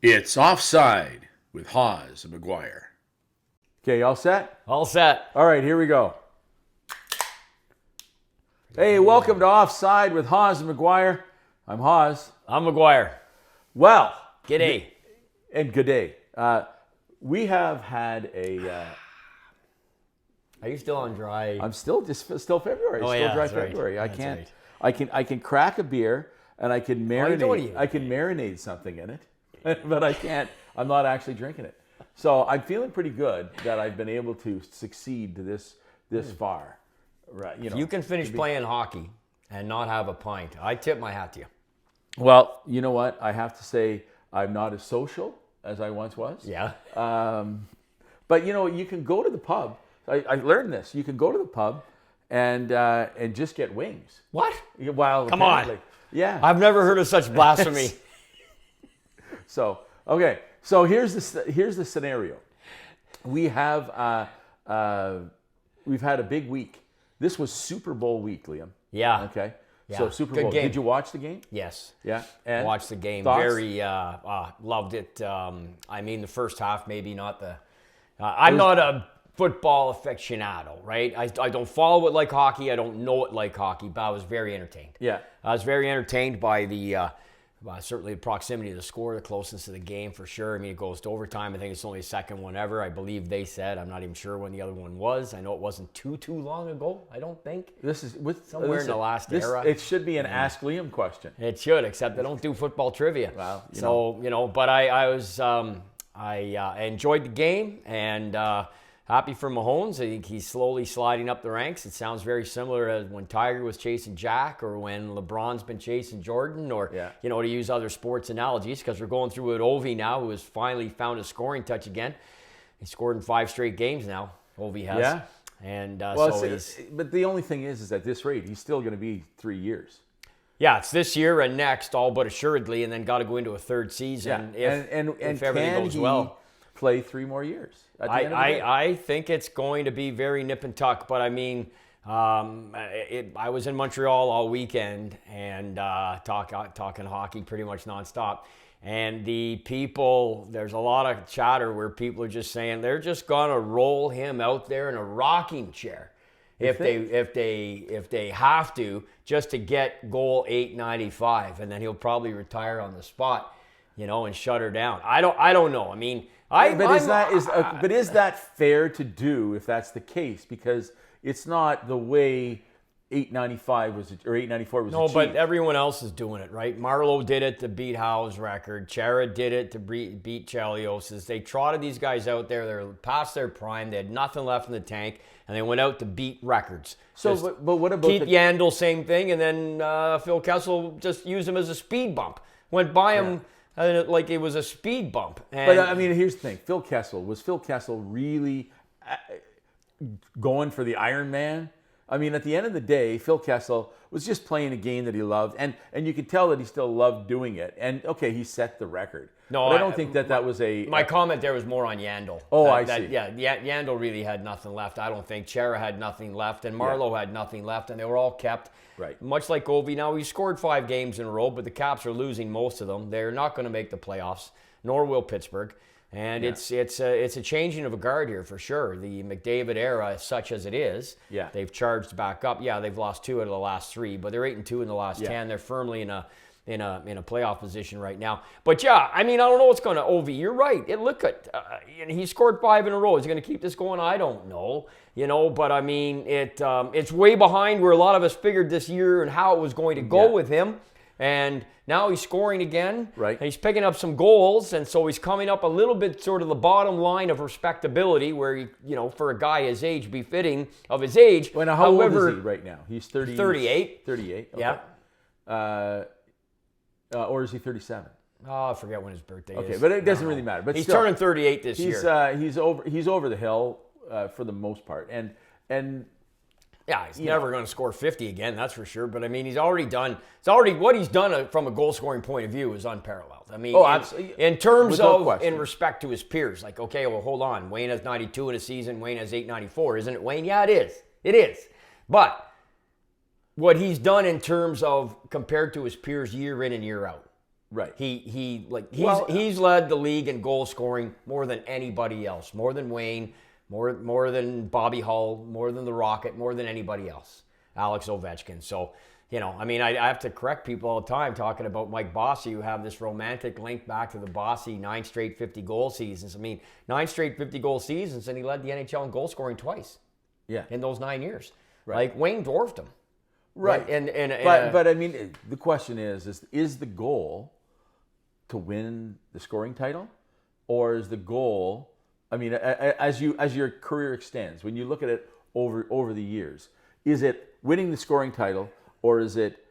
It's Offside with Hawes and McGuire. Okay, all set? All set. All right, here we go. Hey, welcome to Offside with Hawes and McGuire. I'm Hawes. I'm McGuire. Well, G'day. and good day. We have had a. Are you still on dry? I'm still February. Oh, still yeah, dry that's right. February. I That's can't. right. I can crack a beer and I can marinate. doing? I can marinate something in it, but I can't. I'm not actually drinking it. So I'm feeling pretty good that I've been able to succeed to this far. Right. If you can finish playing hockey and not have a pint, I tip my hat to you. Well, you know what? I have to say I'm not as social as I once was. Yeah. But you know, you can go to the pub. I learned this. You can go to the pub and just get wings. What? Well, Come on. apparently. Yeah. I've never heard of such blasphemy. So okay. So here's the scenario. We have we've had a big week. This was Super Bowl week, Liam. Yeah. Okay. Yeah. So Super Good Bowl. game. Did you watch the game? Yes. Yeah. And Watched the game. thoughts? Very loved it. I mean, the first half, maybe not the. I'm not a football aficionado, right? I don't follow it like hockey. I don't know it like hockey, but I was very entertained. Yeah. I was very entertained by the certainly the proximity to the score, the closeness of the game for sure. I mean, it goes to overtime. I think it's only the second one ever. I believe they said. I'm not even sure when the other one was. I know it wasn't too long ago. I don't think. This is Somewhere in the last era. It should be an Ask Liam question. It should, except they don't do football trivia. Well, but I was I enjoyed the game and happy for Mahomes. I think he's slowly sliding up the ranks. It sounds very similar as when Tiger was chasing Jack, or when LeBron's been chasing Jordan, or to use other sports analogies, because we're going through with Ovi now, who has finally found a scoring touch again. He scored in 5 straight games now. Ovi has. Yeah. And but the only thing is at this rate, he's still going to be 3 years. Yeah, it's this year and next, all but assuredly, and then got to go into a third season if everything goes well. Play 3 more years? I think it's going to be very nip and tuck, but I mean, I was in Montreal all weekend and talking hockey pretty much nonstop. And the people, there's a lot of chatter where people are just saying they're just gonna roll him out there in a rocking chair if they have to, just to get goal 895, and then he'll probably retire on the spot, and shut her down. I don't know. I mean, but is that fair to do if that's the case? Because it's not the way 895 was, or 894 was. No, achieved. But everyone else is doing it, right? Marlowe did it to beat Howe's record. Chara did it to beat Chelios's. They trotted these guys out there. They're past their prime. They had nothing left in the tank, and they went out to beat records. So, but what about Keith Yandel, same thing, and then Phil Kessel just used him as a speed bump. Went by him. Like it was a speed bump. But I mean, here's the thing. Was Phil Kessel really going for the Iron Man? I mean, at the end of the day, Phil Kessel was just playing a game that he loved, and you could tell that he still loved doing it. And okay, he set the record. No, but I don't think that was a... My comment there was more on Yandel. Oh, I see. Yeah, Yandel really had nothing left, I don't think. Chara had nothing left, and Marlowe had nothing left, and they were all kept. Right. Much like Ovi. Now, he scored 5 games in a row, but the Caps are losing most of them. They're not going to make the playoffs, nor will Pittsburgh. And it's a changing of a guard here for sure. The McDavid era, such as it is, they've charged back up. Yeah, they've lost 2 out of the last 3, but they're 8-2 in the last 10. They're firmly in a playoff position right now. But yeah, I mean, I don't know what's going to Ovi. You're right. He scored 5 in a row. Is he going to keep this going? I don't know. But I mean, it's way behind where a lot of us figured this year and how it was going to go with him. And now he's scoring again. Right. And he's picking up some goals, and so he's coming up a little bit sort of the bottom line of respectability, where he, for a guy his age, befitting of his age. Well, now, how old is he right now? He's 38. 38. Okay. Yeah. Or is he 37? Oh, I forget when his birthday is. Okay, but it doesn't really matter. But he's still, turning 38 this year. He's over the hill for the most part, and yeah, he's never going to score 50 again, that's for sure. But I mean, what he's done from a goal scoring point of view is unparalleled. I mean, in terms of in respect to his peers, like, okay, well, hold on, Wayne has 92 in a season, Wayne has 894, isn't it, Wayne? Yeah, it is. It is. But what he's done in terms of compared to his peers year in and year out, Right. He's led the league in goal scoring more than anybody else, more than Wayne, more than Bobby Hull, more than the Rocket, more than anybody else. Alex Ovechkin. So, I have to correct people all the time talking about Mike Bossy, who have this romantic link back to the Bossy 9 straight 50-goal seasons. 9 straight 50-goal seasons, and he led the NHL in goal scoring twice. Yeah. In those 9 years. Right. Like, Wayne dwarfed him. Right. But the question is the goal to win the scoring title? Or is the goal, as your career extends, when you look at it over the years, is it winning the scoring title, or is it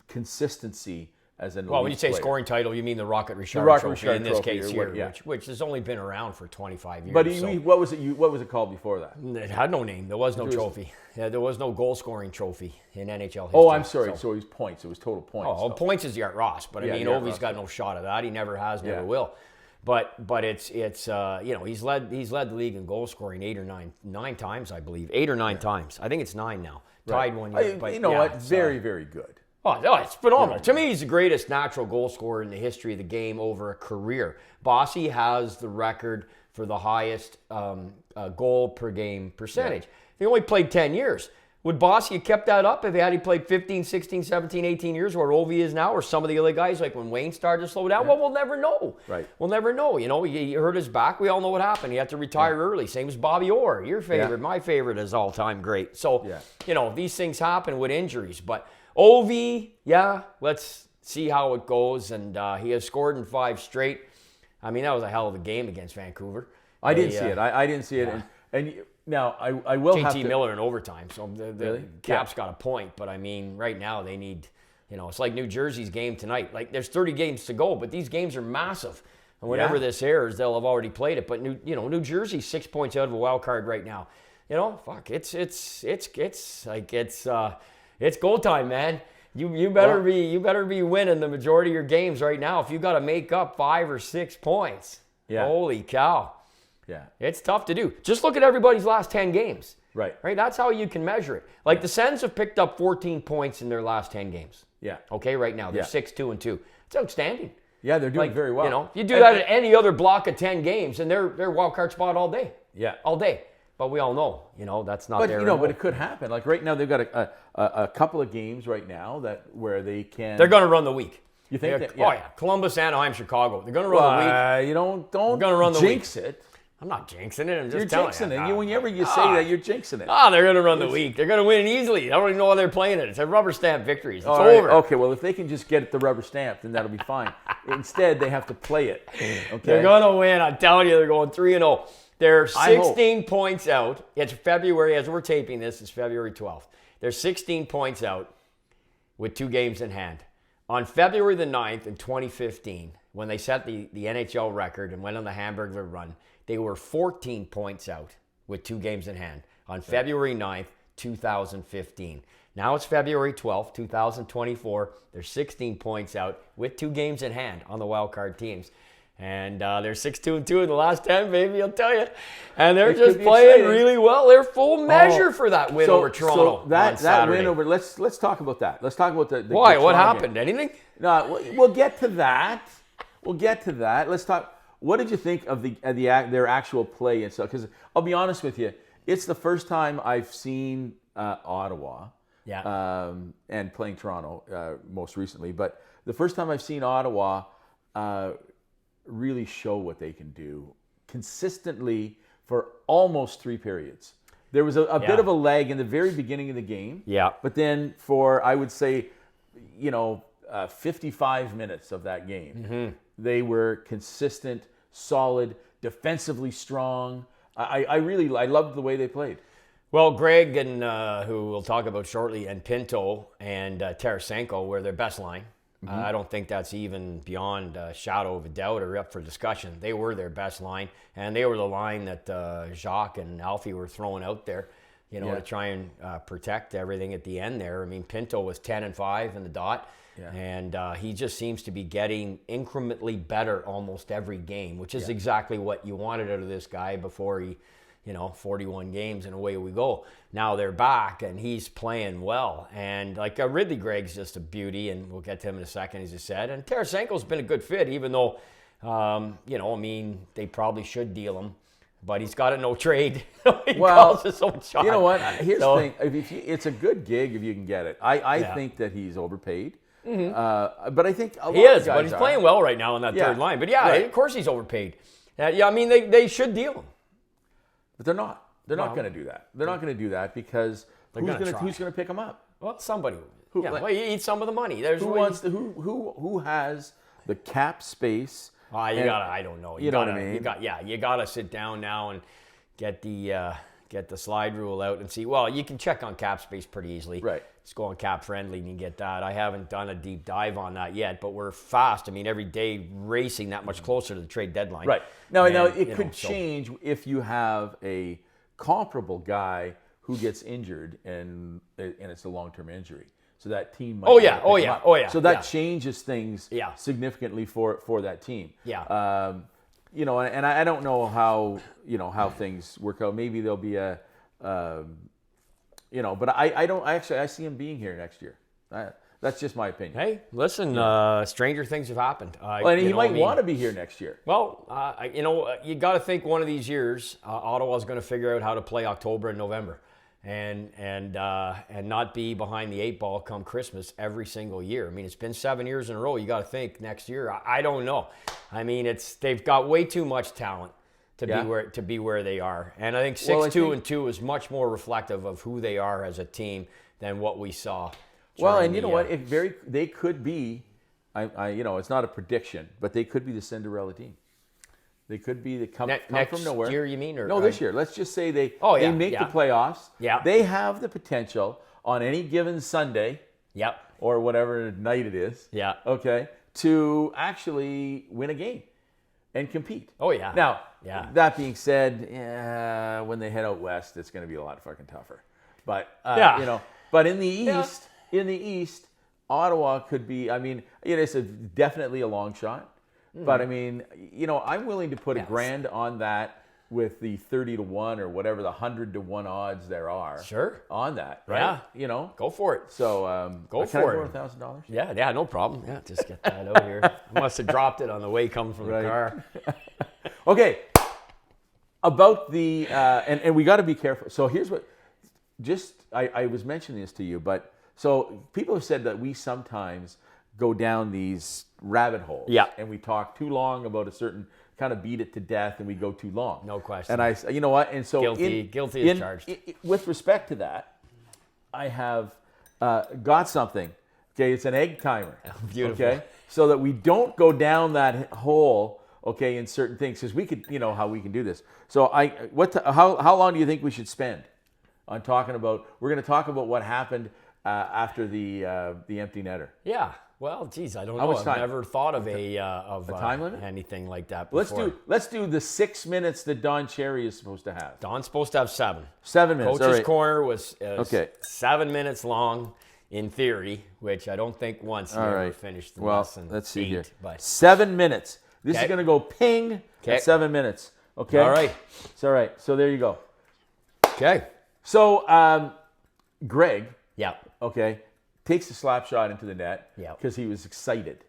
consistency as an elite when you say player? scoring title, you mean the Rocket Richard Rocket Trophy Richard in this Trophy case here, which has only been around for 25 years. But what was it called before that? It had no name. There was no trophy. Yeah, there was no goal scoring trophy in NHL history. Oh, I'm sorry. So it was points. It was total points. Points is Yart Ross, but Ovi's got no shot of that. He never has, never will. But it's he's led the league in goal scoring 8 or 9 times, I believe. 8 or 9 times. I think it's 9 now. Tied 1 year. But very, very good. Oh, it's phenomenal. To me, he's the greatest natural goal scorer in the history of the game over a career. Bossy has the record for the highest goal per game percentage. He only played 10 years. Would Bossy have kept that up if he played 15, 16, 17, 18 years where Ovi is now, or some of the other guys, like when Wayne started to slow down? Well, we'll never know. Right. We'll never know. He hurt his back. We all know what happened. He had to retire early. Same as Bobby Orr, your favorite. My favorite is all-time great. So, these things happen with injuries. But Ovi, let's see how it goes. And he has scored in 5 straight. That was a hell of a game against Vancouver. I didn't see it. I didn't see it. And now, I will have to... JT Miller in overtime, so the Caps got a point. But, right now they need... it's like New Jersey's game tonight. Like, there's 30 games to go, but these games are massive. And whenever this airs, they'll have already played it. But, New Jersey's 6 points out of a wild card right now. It's goal time, man. You better be winning the majority of your games right now if you got to make up 5 or 6 points. Yeah. Holy cow. Yeah. It's tough to do. Just look at everybody's last 10 games. Right. That's how you can measure it. Like the Sens have picked up 14 points in their last 10 games. Yeah. Okay, right now. They're 6-2-2. It's outstanding. Yeah, they're doing very well. You do that at any other block of 10 games, and they're wild card spot all day. Yeah. All day. But we all know, that's not there anymore. But it could happen. Like right now, they've got a couple of games right now where they can... They're going to run the week. You think that? Yeah. Oh, yeah. Columbus, Anaheim, Chicago. They're going to run the week. You don't gonna run the jinx week. it. I'm not jinxing it. I'm just you're telling jinxing you. it. Whenever you say that, you're jinxing it. They're going to run the week. They're going to win easily. I don't even know why they're playing it. It's a rubber stamp victories. It's over. Okay, well, if they can just get the rubber stamp, then that'll be fine. Instead, they have to play it. Okay? They're going to win. I'm telling you, they're going 3-0. They're 16 points out. It's February. As we're taping this, it's February 12th. They're 16 points out with 2 games in hand. On February the 9th in 2015, when they set the NHL record and went on the Hamburglar run, they were 14 points out with 2 games in hand on February 9th, 2015. Now it's February 12th, 2024. They're 16 points out with 2 games in hand on the wild card teams. And they're 6-2-2 in the last 10, baby, I'll tell you. And they're just playing really well. They're full measure for that win over Toronto. So that win over, let's talk about that. Let's talk about the Why? the What Toronto happened? Game. Anything? No, we'll get to that. Let's talk. What did you think of their actual play and stuff? Because I'll be honest with you, it's the first time I've seen Ottawa. And playing Toronto most recently, but the first time I've seen Ottawa really show what they can do consistently for almost 3 periods. There was a bit of a lag in the very beginning of the game. Yeah. But then for, I would say, 55 minutes of that game, they were consistent, solid, defensively strong. I loved the way they played. Well, Greg, and who we'll talk about shortly, and Pinto and Tarasenko were their best line. I don't think that's even beyond a shadow of a doubt or up for discussion. They were their best line, and they were the line that Jacques and Alfie were throwing out there, to try and protect everything at the end there. I mean, Pinto was 10-5 in the dot, and he just seems to be getting incrementally better almost every game, which is exactly what you wanted out of this guy before he 41 games and away we go. Now they're back and he's playing well. And like Ridley Gregg's just a beauty, and we'll get to him in a second, as you said. And Tarasenko's been a good fit, even though, they probably should deal him. But he's got a no trade. He calls his own shot. You know what? Here's the thing. It's a good gig if you can get it. I think that he's overpaid. Mm-hmm. But I think a lot he is, of guys but he's playing well right now in that third line. But of course he's overpaid. They should deal him. But they're not. They're not going to do that. They're not going to do that because who's going to pick him up? Well, somebody. You eat some of the money. Who has the cap space? I don't know. You know what I mean? You gotta sit down now and get the slide rule out and see. Well, you can check on cap space pretty easily. Right. Just go on Cap Friendly and you get that. I haven't done a deep dive on that yet, but we're fast. Every day racing that much closer to the trade deadline. Right. Now it could change if you have a comparable guy who gets injured and it's a long-term injury. So that team might So that changes things significantly for that team. Yeah. And I don't know how things work out. Maybe there'll be a but I see him being here next year. That's just my opinion. Hey, listen, stranger things have happened. And he might want to be here next year. Well, you got to think one of these years, Ottawa's going to figure out how to play October and November. And not be behind the 8 ball come Christmas every single year. It's been 7 years in a row. You got to think next year. I don't know. They've got way too much talent to be where they are. And I think 6-2-2 is much more reflective of who they are as a team than what we saw. Well, and you know what? They could be. It's not a prediction, but they could be the Cinderella team. They could be come from nowhere. Next year, you mean? No, this year. Let's just say they make the playoffs. Yeah. They have the potential on any given Sunday. Yep. Or whatever night it is. Yeah. Okay. To actually win a game and compete. Oh, yeah. Now, that being said, when they head out west, it's going to be a lot fucking tougher. But, but in the East, Ottawa could be, it's definitely a long shot. But I'm willing to put $1,000 on that with the 30-1 or whatever the 100-1 odds there are. Sure. On that, right? Yeah. Go for it. So go for it. $1,000? Yeah, no problem. Yeah, just get that out here. I must have dropped it on the way coming from the car. Okay. About the and we got to be careful. So here's what. I was mentioning this to you, but so people have said that we sometimes go down these rabbit holes. Yeah. And we talk too long about a certain kind of beat it to death, and we go too long. No question. And you know what? And so guilty as charged. With respect to that, I have got something. Okay, it's an egg timer. Beautiful. Okay, so that we don't go down that hole. Okay, in certain things, because we could, how we can do this. So how long do you think we should spend on talking about? We're going to talk about what happened after the empty netter. Yeah. Well, geez, I don't know. I've never thought of a time limit, anything like that before. Let's do the 6 minutes that Don Cherry is supposed to have. Don's supposed to have 7. 7 minutes. Coach's Corner was 7 minutes long in theory, which I don't think once he ever finished the lesson. Let's see 8, here. But 7 minutes. This is going to go ping at 7 minutes. Okay. All right. It's all right. So there you go. Okay. So Greg. Yeah. Okay. Takes a slap shot into the net Yeah. because he was excited,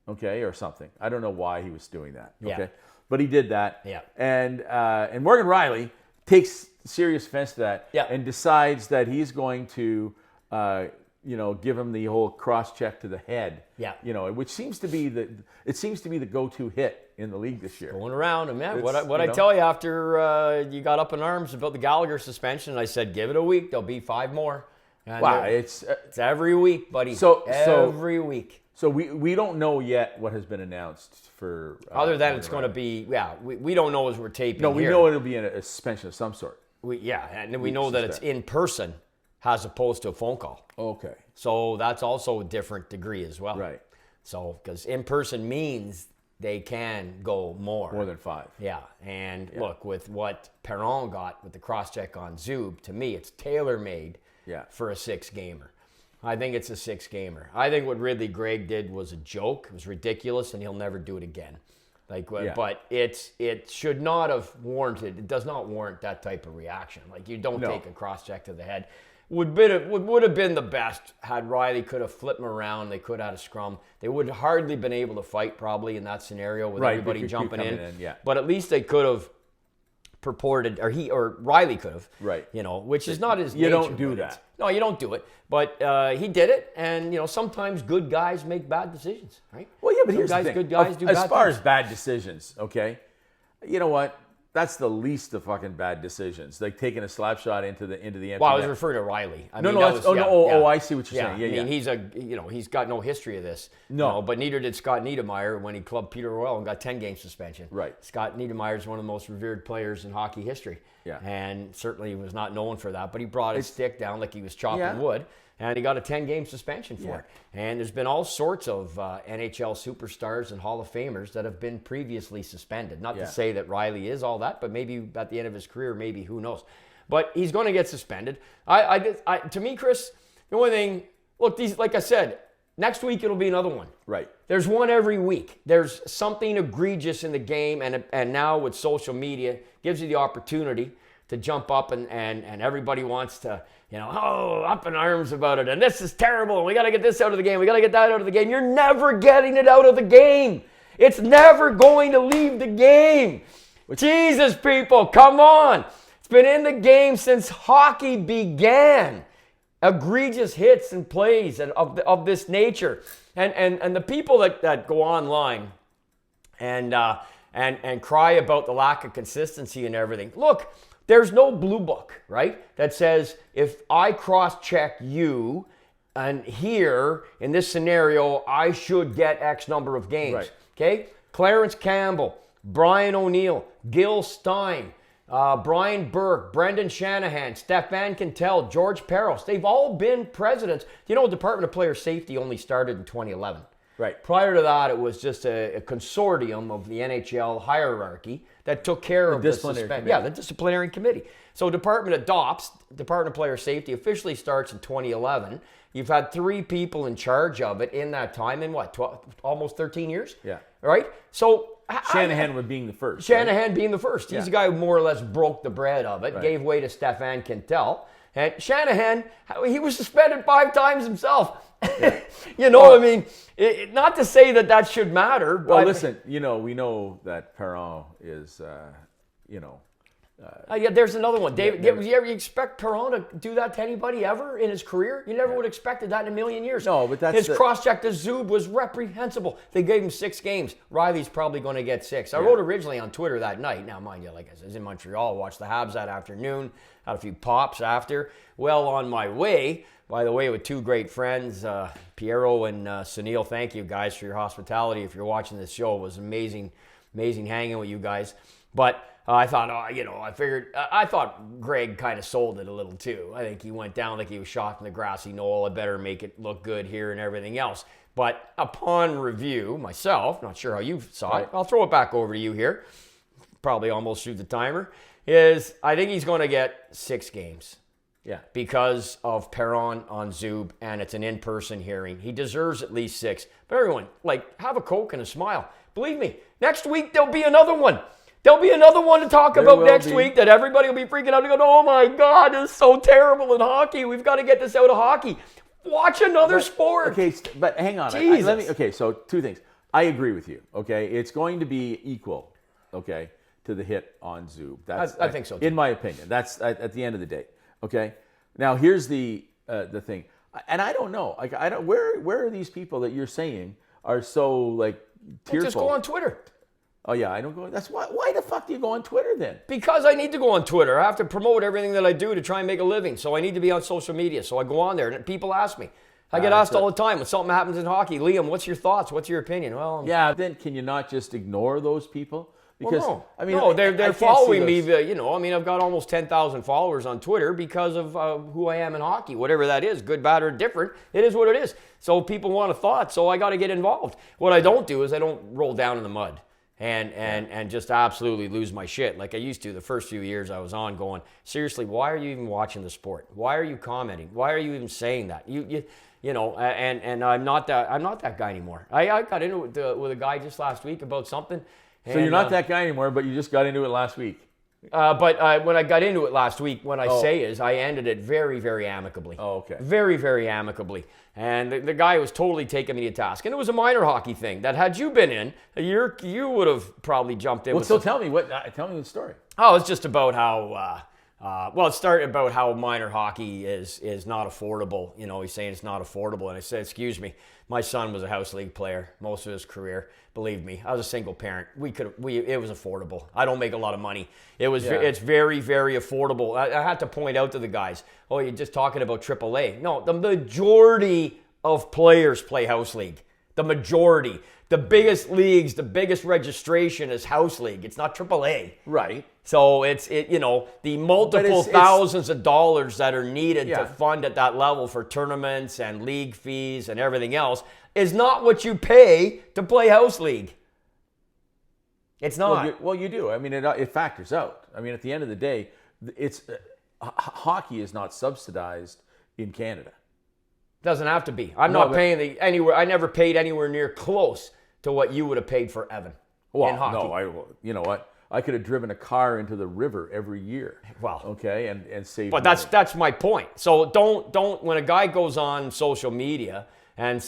okay, or something. I don't know why he was doing that, okay? Yeah. But he did that. Yeah. And Morgan Riley takes serious offense to that and decides that he's going to, give him the whole cross check to the head. Yeah. Which seems to be the go-to hit in the league this year. Going around, and man, what I tell you after you got up in arms about the Gallagher suspension, I said, give it a week, there'll be 5 more. And wow, it's every week, buddy. Every week. So we don't know yet what has been announced for. Other than it's going to be, we don't know as we're taping. No, we know it'll be a suspension of some sort. And we know that it's in person as opposed to a phone call. Okay. So that's also a different degree as well. Right. So because in person means they can go more than 5. Yeah, and look, with what Perron got with the cross check on Zub, to me it's tailor made. For a 6-gamer. I think it's a 6-gamer. I think what Ridley Gregg did was a joke. It was ridiculous, and he'll never do it again. But it should not have warranted. It does not warrant that type of reaction. Like, you don't take a cross check to the head. Would have been the best had Riley could have flipped him around. They could have had a scrum. They would hardly been able to fight probably in that scenario with everybody jumping in. But at least they could have purported, or Riley could have. Right. Which is not his nature. You don't do that. No, you don't do it. But he did it, and sometimes good guys make bad decisions, right? Well, yeah, but here's the thing. Good guys do bad things. As far as bad decisions, okay, you know what? That's the least of fucking bad decisions. Like taking a slap shot into the empty Well, I was net. referring to Riley. I see what you're saying. Yeah, he's got no history of this. No. But neither did Scott Niedermayer when he clubbed Peter Royal and got 10-game suspension. Right. Scott Niedermayer is one of the most revered players in hockey history. Yeah. And certainly was not known for that, but he brought his stick down like he was chopping wood. And he got a 10-game suspension for it. And there's been all sorts of NHL superstars and Hall of Famers that have been previously suspended. Not to say that Riley is all that, but maybe at the end of his career, maybe, who knows. But he's going to get suspended. To me, Chris, the only thing, look, like I said, next week it'll be another one. Right. There's one every week. There's something egregious in the game, and now with social media, gives you the opportunity to jump up and everybody wants to, up in arms about it. And this is terrible. And we got to get this out of the game. We got to get that out of the game. You're never getting it out of the game. It's never going to leave the game. Jesus, people, come on. It's been in the game since hockey began. Egregious hits and plays of this nature. And the people that go online and cry about the lack of consistency and everything. Look, there's no blue book, right, that says if I cross-check you and here, in this scenario, I should get X number of games. Right. Okay? Clarence Campbell, Brian O'Neill, Gil Stein, Brian Burke, Brendan Shanahan, Stefan Quintel, George Peros. They've all been presidents. Department of Player Safety only started in 2011. Right. Prior to that, it was just a consortium of the NHL hierarchy that took care of the disciplinary committee. So Department of Player Safety officially starts in 2011. You've had 3 people in charge of it in that time in almost 13 years? Yeah. Right? So Shanahan being the first. Shanahan being the first. He's the guy who more or less broke the bread of it, gave way to Stefan Quintel. And Shanahan, he was suspended 5 times himself. Not to say that should matter. But Well, listen, we know that Perron is, there's another one. David, you ever expect Perron to do that to anybody ever in his career? You never would have expected that in a million years. No, but that's his cross-check to Zub was reprehensible. They gave him 6 games. Riley's probably going to get 6. I wrote originally on Twitter that night. Now, mind you, like I said, I was in Montreal, watched the Habs that afternoon, had a few pops after. Well, on my way, by the way, with 2 great friends, Piero and Sunil. Thank you guys for your hospitality. If you're watching this show, it was amazing hanging with you guys. But I thought, I thought Greg kind of sold it a little too. I think he went down like he was shot from the grassy knoll. I better make it look good here and everything else. But upon review, myself, not sure how you saw it, I'll throw it back over to you here. Probably almost shoot the timer. I think he's going to get 6 games. Yeah. Because of Perron on Zub, and it's an in-person hearing. He deserves at least 6. But everyone, have a Coke and a smile. Believe me, next week there'll be another one. There'll be another one to talk about next week that everybody will be freaking out and go, oh my God, this is so terrible in hockey. We've got to get this out of hockey. Watch another sport. Okay, but hang on. So 2 things. I agree with you, okay? It's going to be equal, okay, to the hit on Zub. I think so, too. In my opinion. That's at the end of the day, okay? Now, here's the thing. And I don't know. Where are these people that you're saying are so, tearful? Just go on Twitter. Oh, yeah, I don't go. That's why the fuck do you go on Twitter then? Because I need to go on Twitter. I have to promote everything that I do to try and make a living. So I need to be on social media. So I go on there and people ask me. I get asked all the time when something happens in hockey. Liam, what's your thoughts? What's your opinion? Well, then can you not just ignore those people? Because they're following me. I've got almost 10,000 followers on Twitter because of who I am in hockey. Whatever that is, good, bad, or different, it is what it is. So people want a thought, so I got to get involved. What I don't do is I don't roll down in the mud and just absolutely lose my shit like I used to the first few years I was on. Going, seriously, why are you even watching the sport? Why are you commenting? Why are you even saying that? And I'm not that guy anymore. I got into it with a guy just last week about something. So you're not that guy anymore, but you just got into it last week. But when I got into it last week, what I say is I ended it very, very amicably. Oh, okay. Very, very amicably. And the guy was totally taking me to task. And it was a minor hockey thing that had you been in, you would have probably jumped in. Well, so tell me the story. Oh, it's just about how, it started about how minor hockey is not affordable. You know, he's saying it's not affordable. And I said, excuse me, my son was a house league player most of his career. Believe me, I was a single parent. It was affordable. I don't make a lot of money. It's very, very affordable. I had to point out to the guys, oh, you're just talking about AAA. No, the majority of players play house league. The majority. The biggest leagues, the biggest registration is house league. It's not AAA. Right. So the multiple thousands of dollars that are needed to fund at that level for tournaments and league fees and everything else is not what you pay to play house league. It's not. Well, you do. I mean, it factors out. I mean, at the end of the day, hockey is not subsidized in Canada. Doesn't have to be. I'm not paying anywhere. I never paid anywhere near close to what you would have paid for Evan in hockey. No, you know what? I could have driven a car into the river every year. Well, okay, and saved. But money. that's my point. So don't when a guy goes on social media and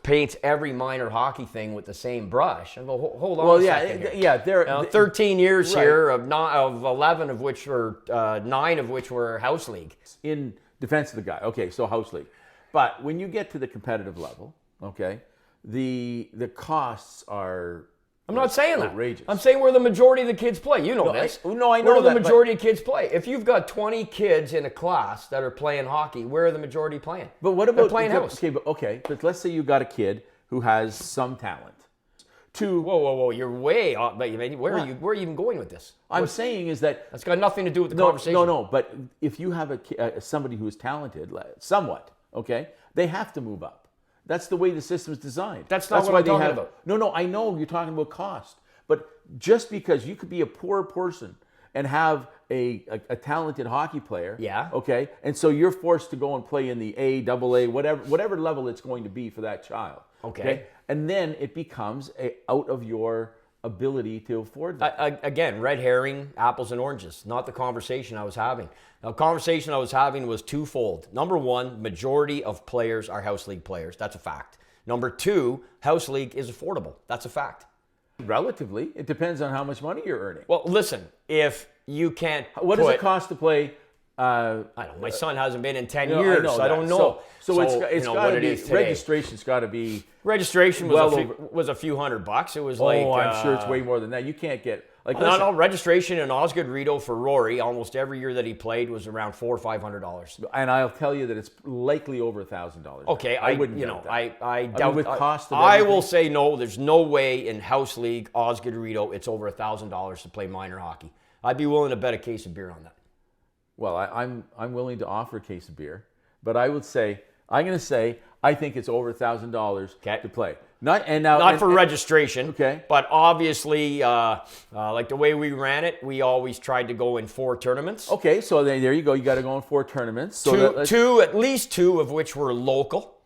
paints every minor hockey thing with the same brush. And go, hold on. A second here. There. 13 years here of 11 of which were 9 of which were house league. In defense of the guy, okay, so house league. But when you get to the competitive level, okay, the costs are. I'm not saying outrageous. that. I'm saying where the majority of the kids play. You know this. I know where that. The majority of kids play. If you've got 20 kids in a class that are playing hockey, where are the majority playing? But what about they're playing house? But let's say you got a kid who has some talent. Whoa! You're way off. Where are you even going with this? I'm saying is that's got nothing to do with the conversation. No. But if you have somebody who is talented, somewhat, okay, they have to move up. That's the way the system is designed. That's not what I'm talking about. No, I know you're talking about cost. But just because you could be a poor person and have a talented hockey player, okay, and so you're forced to go and play in the A, AA, whatever level it's going to be for that child. Okay. And then it becomes out of your ability to afford that. Again, red herring, apples and oranges, not the conversation I was having. The conversation I was having was twofold. Number one, majority of players are house league players. That's a fact. Number two, house league is affordable. That's a fact. Relatively. It depends on how much money you're earning. Well, listen, if you can't What does it cost to play? I don't know. My son hasn't been in 10 years. I don't know. So it's got to be, registration's got to be... Registration was a few $100. It was like... Oh, I'm sure it's way more than that. You can't get... No, registration in Osgood Rito for Rory, almost every year that he played, was around $400 or $500. And I'll tell you that it's likely over $1,000. Okay, I wouldn't I doubt... with cost of I will say no, there's no way in House League, Osgood Rito, it's over $1,000 to play minor hockey. I'd be willing to bet a case of beer on that. Well, I'm willing to offer a case of beer, but I'm going to say I think it's over $1,000 to play. Not for registration. Okay. But obviously, like the way we ran it, we always tried to go in 4 tournaments. Okay, so there you go. You got to go in 4 tournaments. So at least two of which were local.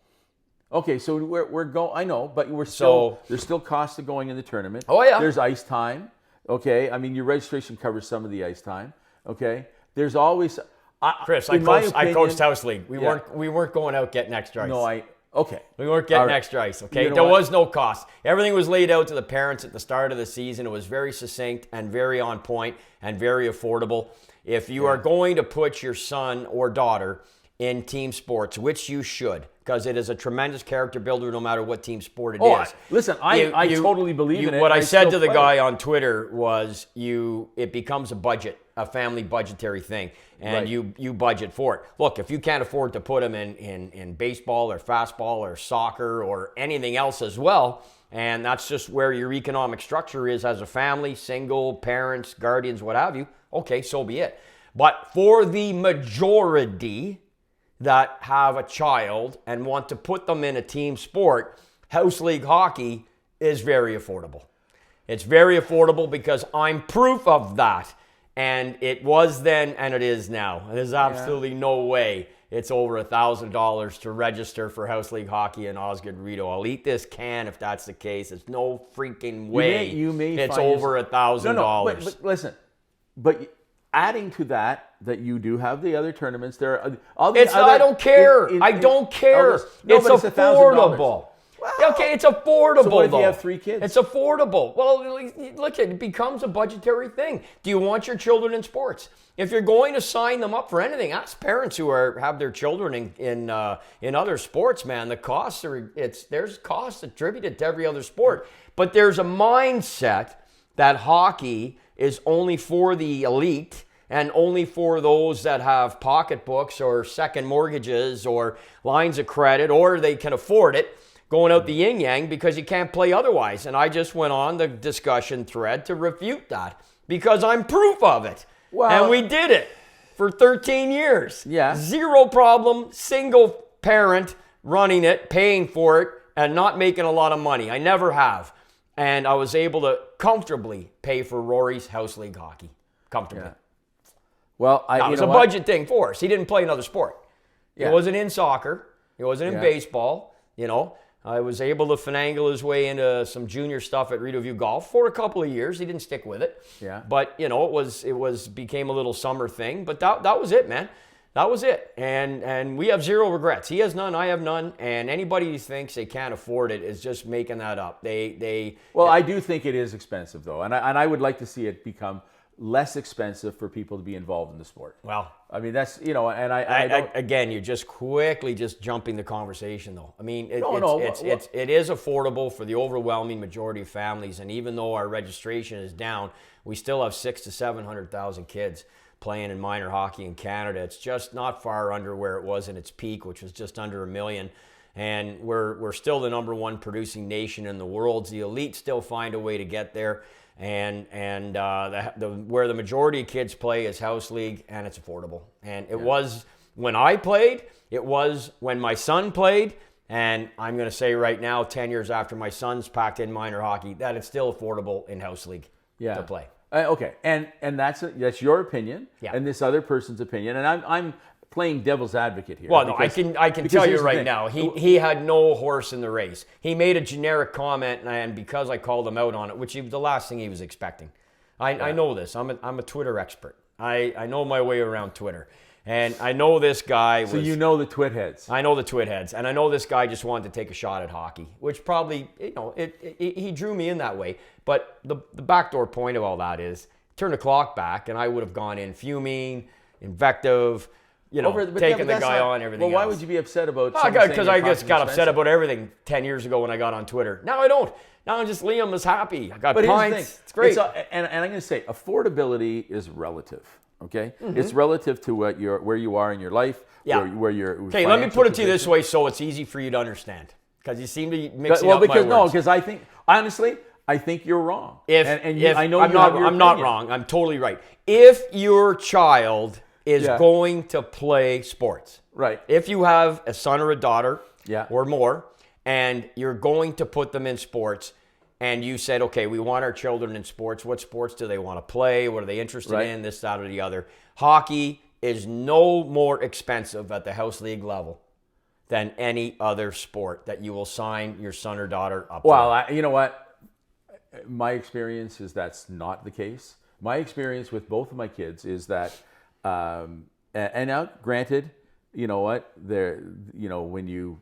Okay, so we're going. I know, but there's still costs of going in the tournament. Oh yeah. There's ice time. Okay, I mean your registration covers some of the ice time. Okay. There's always, Chris. I coached house league. We weren't going out getting extra ice. No, okay. We weren't getting extra ice. Okay, there was no cost. Everything was laid out to the parents at the start of the season. It was very succinct and very on point and very affordable. If you are going to put your son or daughter in team sports, which you should, because it is a tremendous character builder no matter what team sport it is. Listen, I totally believe in it. What I said to the guy on Twitter was it becomes a family budgetary thing, and you budget for it. Look, if you can't afford to put him in baseball or fastball or soccer or anything else as well, and that's just where your economic structure is as a family, single, parents, guardians, what have you, okay, so be it. But for the majority that have a child and want to put them in a team sport, house league hockey is very affordable. It's very affordable because I'm proof of that. And it was then, and it is now. There's absolutely no way it's over $1,000 to register for House League hockey in Osgoode Rideau. I'll eat this can if that's the case. There's no freaking way you may it's find over $1,000. No, but listen, but adding to that you do have the other tournaments. There are all these I don't care. I don't care. It's affordable. Well, okay, it's affordable. So what if though. you have 3 kids? It's affordable. Well, look, it becomes a budgetary thing. Do you want your children in sports? If you're going to sign them up for anything, ask parents who have their children in other sports. Man, the costs there's costs attributed to every other sport, but there's a mindset that hockey is only for the elite and only for those that have pocketbooks or second mortgages or lines of credit, or they can afford it, going out the yin-yang because you can't play otherwise. And I just went on the discussion thread to refute that because I'm proof of it. Well, and we did it for 13 years. Yeah. Zero problem, single parent running it, paying for it, and not making a lot of money. I never have. And I was able to comfortably pay for Rory's House League hockey. Comfortably. Yeah. Well, it was a budget thing for us. He didn't play another sport. Yeah. He wasn't in soccer. He wasn't in baseball. I was able to finagle his way into some junior stuff at Rideau Golf for a couple of years. He didn't stick with it. Yeah. But, it became a little summer thing. But that was it, man. That was it. And we have zero regrets. He has none. I have none. And anybody who thinks they can't afford it is just making that up. Well, I do think it is expensive, though. And I would like to see it become less expensive for people to be involved in the sport. Well, I mean, that's, and I again, you're just quickly jumping the conversation, though. I mean, it is affordable for the overwhelming majority of families. And even though our registration is down, we still have 600,000 to 700,000 kids playing in minor hockey in Canada. It's just not far under where it was in its peak, which was just under 1 million. And we're still the number 1 producing nation in the world. The elite still find a way to get there. And where the majority of kids play is House League, and it's affordable. And it was when I played, it was when my son played, and I'm going to say right now, 10 years after my son's packed in minor hockey, that it's still affordable in House League to play. Okay, and that's your opinion, and this other person's opinion, and I'm playing devil's advocate here. Well, no, I can tell you right now, he had no horse in the race. He made a generic comment, and because I called him out on it, which was the last thing he was expecting. I know this. I'm a Twitter expert. I know my way around Twitter. And I know this guy So you know the twit heads. I know the twit heads. And I know this guy just wanted to take a shot at hockey, which probably, he drew me in that way. But the backdoor point of all that is, turn the clock back, and I would have gone in fuming, invective, taking the guy on, everything else. Well, why would you be upset about because I just got upset about everything 10 years ago when I got on Twitter. Now I don't. Now I'm just Liam is happy. I got pints. It's great. And I'm going to say, affordability is relative. Okay, it's relative to where you are in your life. Yeah. Where you're. Okay, let me put it to you this way, so it's easy for you to understand, because you seem to be mixing up my words. Because I think honestly, I think you're wrong. I know I'm not wrong. I'm totally right. If your child is going to play sports, right? If you have a son or a daughter, or more, and you're going to put them in sports, and you said, okay, we want our children in sports. What sports do they want to play? What are they interested in? This, that, or the other. Hockey is no more expensive at the House League level than any other sport that you will sign your son or daughter up Well, you know what? My experience is that's not the case. My experience with both of my kids is that, and now, granted, you know what? When you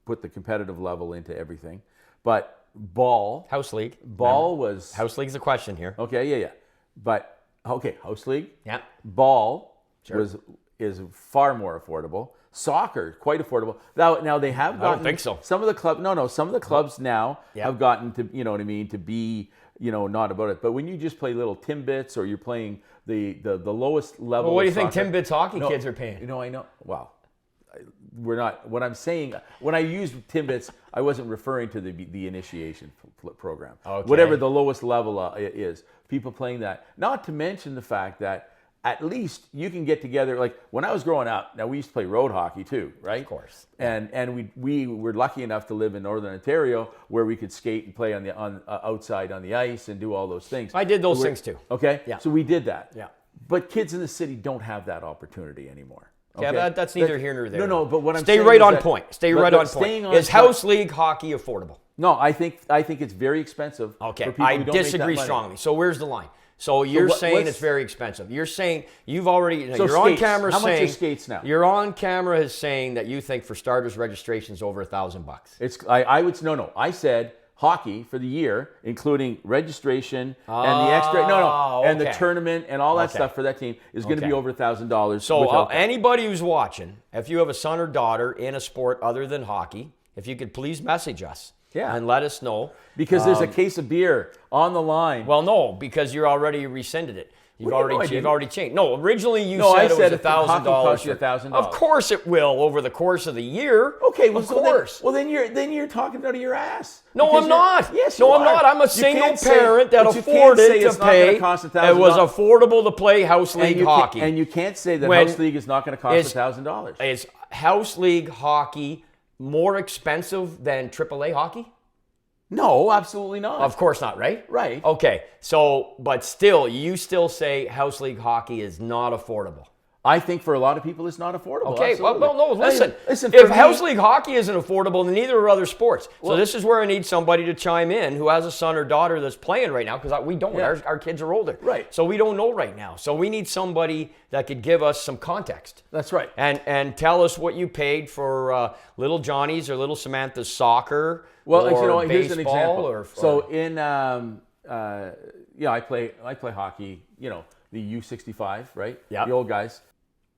put the competitive level into everything, but House League. Was House League's a question here. Okay, yeah. But House League. Yeah. Ball is far more affordable. Soccer, quite affordable. Now they have gotten. I don't think so. Some of the clubs now have gotten to, to be, not about it. But when you just play little Timbits, or you're playing the lowest level. Well, what do you think Timbits hockey kids are paying? I know. Well, we're not. What I'm saying, when I used Timbits, I wasn't referring to the initiation program. Okay. Whatever the lowest level is, people playing that. Not to mention the fact that at least you can get together. Like when I was growing up, now we used to play road hockey too, right? Of course. And we were lucky enough to live in Northern Ontario, where we could skate and play outside on the ice and do all those things. I did those things too. Okay. Yeah. So we did that. Yeah. but kids in the city don't have that opportunity anymore. Okay? Yeah, that's neither here nor there. No, but what I'm Stay saying right is on that- point. Stay but- right but on staying point. on Is house league hockey affordable? No, I think it's very expensive. Okay, for people I who don't make that disagree money. strongly. So where's the line? So you're saying what's- it's very expensive. You're saying you've already. So you're on skates. camera How much are saying skates now? You're on camera as saying that you think for starters registration's over $1,000. I would no. I said hockey for the year, including registration and the extra and the okay. tournament and all that Okay. stuff for that team is going to be Okay. over $1,000. So without that. anybody who's watching, if you have a son or daughter in a sport other than hockey, if you could please message us and let us know. Because there's a case of beer on the line. Well, no, because you already rescinded it. You've What do you know I you've didn't? already changed. No, originally you No, I said it said was if hockey $1,000. costs you $1,000. Of course it will over the course of the year. Okay, well, of course. Then you're talking out of your ass. No, Because I'm not. Yes, no, you I'm are. not. I'm a You single can't say- parent that but you can't afforded say to it's not gonna pay. cost It was $1,000. affordable to play house league hockey. And you can't say that When house league is not going to cost is- $1,000. Is house league hockey more expensive than AAA hockey? No, absolutely not. Of course not, right? Right. Okay, so, but still, you still say house league hockey is not affordable. I think for a lot of people it's not affordable. Okay, well, absolutely. no, listen. Listen, If for house me- league hockey isn't affordable, then neither are other sports. So this is where I need somebody to chime in who has a son or daughter that's playing right now, because we don't. Yeah. Our kids are older. Right. So we don't know right now. So we need somebody that could give us some context. That's right. And tell us what you paid for little Johnny's or little Samantha's soccer. Well, or here's an baseball example. So in I play hockey. The U65, right? Yeah. The old guys.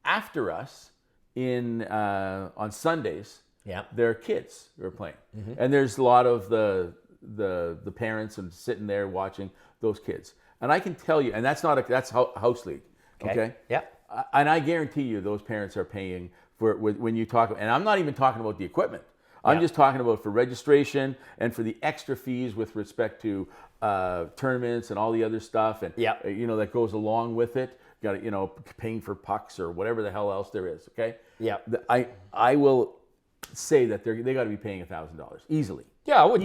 After us, on Sundays, Yeah. there are kids who are playing, and there's a lot of the parents and sitting there watching those kids. And I can tell you, and that's house league, okay? Yeah. And I guarantee you, those parents are paying for when you talk. And I'm not even talking about the equipment. I'm just talking about for registration and for the extra fees with respect to tournaments and all the other stuff, and that goes along with it. Got paying for pucks or whatever the hell else there is. Okay. Yeah. I will say that they got to be paying $1,000 easily. Yeah, I would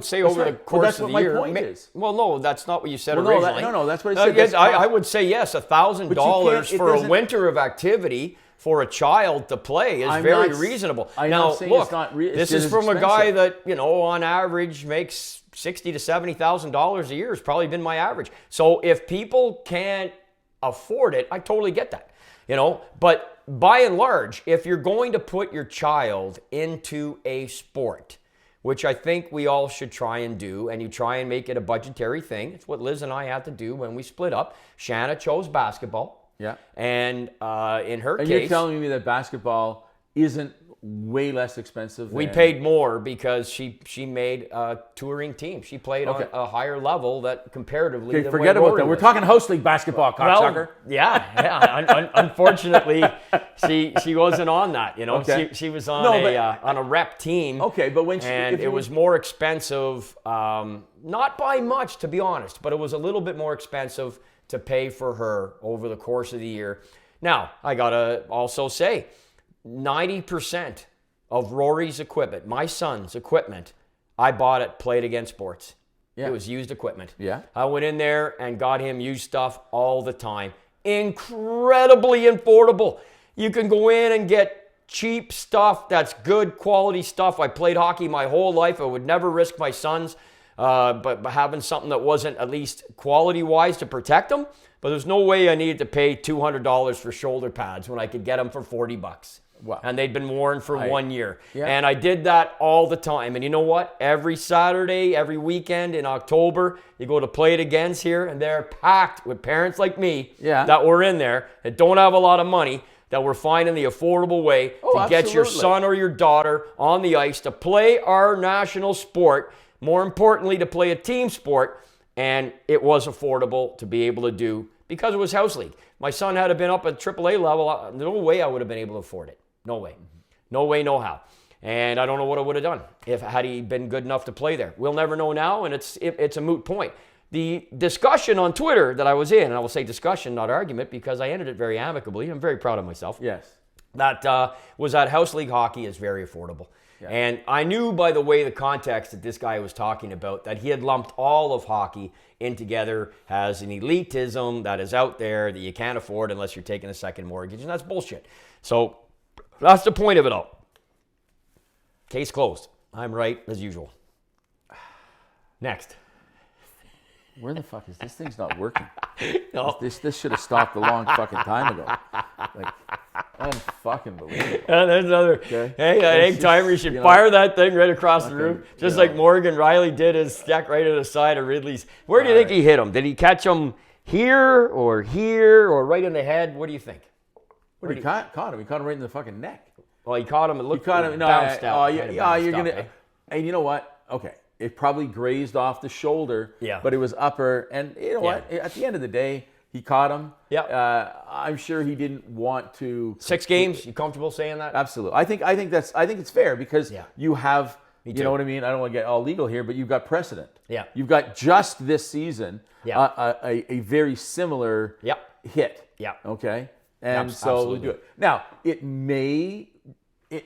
say over the right. course That's of what the year. my point is. Well, no, that's not what you said Well, originally. no, that's what I said. Yes, I would say yes, $1,000 it for a doesn't- winter of activity for a child to play is I'm very not- reasonable. I'm now, not saying look, it's not it's this just is from a guy expensive. that on average makes $60,000 to $70,000 a year. Has probably been my average. So if people can't afford it, I totally get that. But by and large, if you're going to put your child into a sport, which I think we all should try and do, and you try and make it a budgetary thing. It's what Liz and I had to do when we split up. Shanna chose basketball. Yeah. And in her And case, you're telling me that basketball isn't way less expensive? we than- paid more because she made a touring team. She played on a higher level that comparatively. Okay, than forget where about Rory that. We're was. talking house league basketball, cocksucker. Yeah. Unfortunately, she wasn't on that. Okay. She was on on a rep team. Okay, but when it was more expensive, not by much, to be honest, but it was a little bit more expensive to pay for her over the course of the year. Now, I gotta also say, 90% of Rory's equipment, my son's equipment, I bought at Play It Again Sports. Yeah. It was used equipment. Yeah. I went in there and got him used stuff all the time. Incredibly affordable. You can go in and get cheap stuff that's good quality stuff. I played hockey my whole life. I would never risk my sons, but having something that wasn't at least quality-wise to protect them. But there's no way I needed to pay $200 for shoulder pads when I could get them for $40. Wow. And they'd been worn for 1 year. Yeah. And I did that all the time. And you know what? Every Saturday, every weekend in October, you go to Play It Again's here, and they're packed with parents like me that were in there that don't have a lot of money, that were finding the affordable way to get your son or your daughter on the ice to play our national sport, more importantly, to play a team sport. And it was affordable to be able to do because it was house league. My son had been up at AAA level. No way I would have been able to afford it. No way. No way, no how. And I don't know what I would have done had he been good enough to play there. We'll never know now, and it's a moot point. The discussion on Twitter that I was in, and I will say discussion, not argument, because I ended it very amicably. I'm very proud of myself. Yes. That was that house league hockey is very affordable. And I knew by the way the context that this guy was talking about that he had lumped all of hockey in together as an elitism that is out there that you can't afford unless you're taking a second mortgage, and that's bullshit. So that's the point of it all. Case closed. I'm right as usual. Next. Where the fuck is this thing's not working? No. This should have stopped a long fucking time ago. Like, unfucking There's another. Okay. Hey, It's Hank Timer, you just, should you know, fire that thing right across the room, just you like know. Morgan Riley did his stack right at the side of Ridley's. Where do you think he hit him? Did he catch him here or right in the head? What do you think? What he caught him. He caught him right in the fucking neck. Well, he caught him. It looked Caught him. No, bounced out. yeah, Kinda yeah. bounced You're up, gonna. eh? And you know what? Okay, it probably grazed off the shoulder. Yeah. But it was upper, and you know what? At the end of the day, he caught him. Yeah. I'm sure he didn't want to. 6 games. You comfortable saying that? Absolutely. I think it's fair because you have. You too. know what I mean? I don't want to get all legal here, but you've got precedent. Yeah. You've got just this season. A very similar. Hit. Yeah. Okay. And so absolutely. we do it. Now, it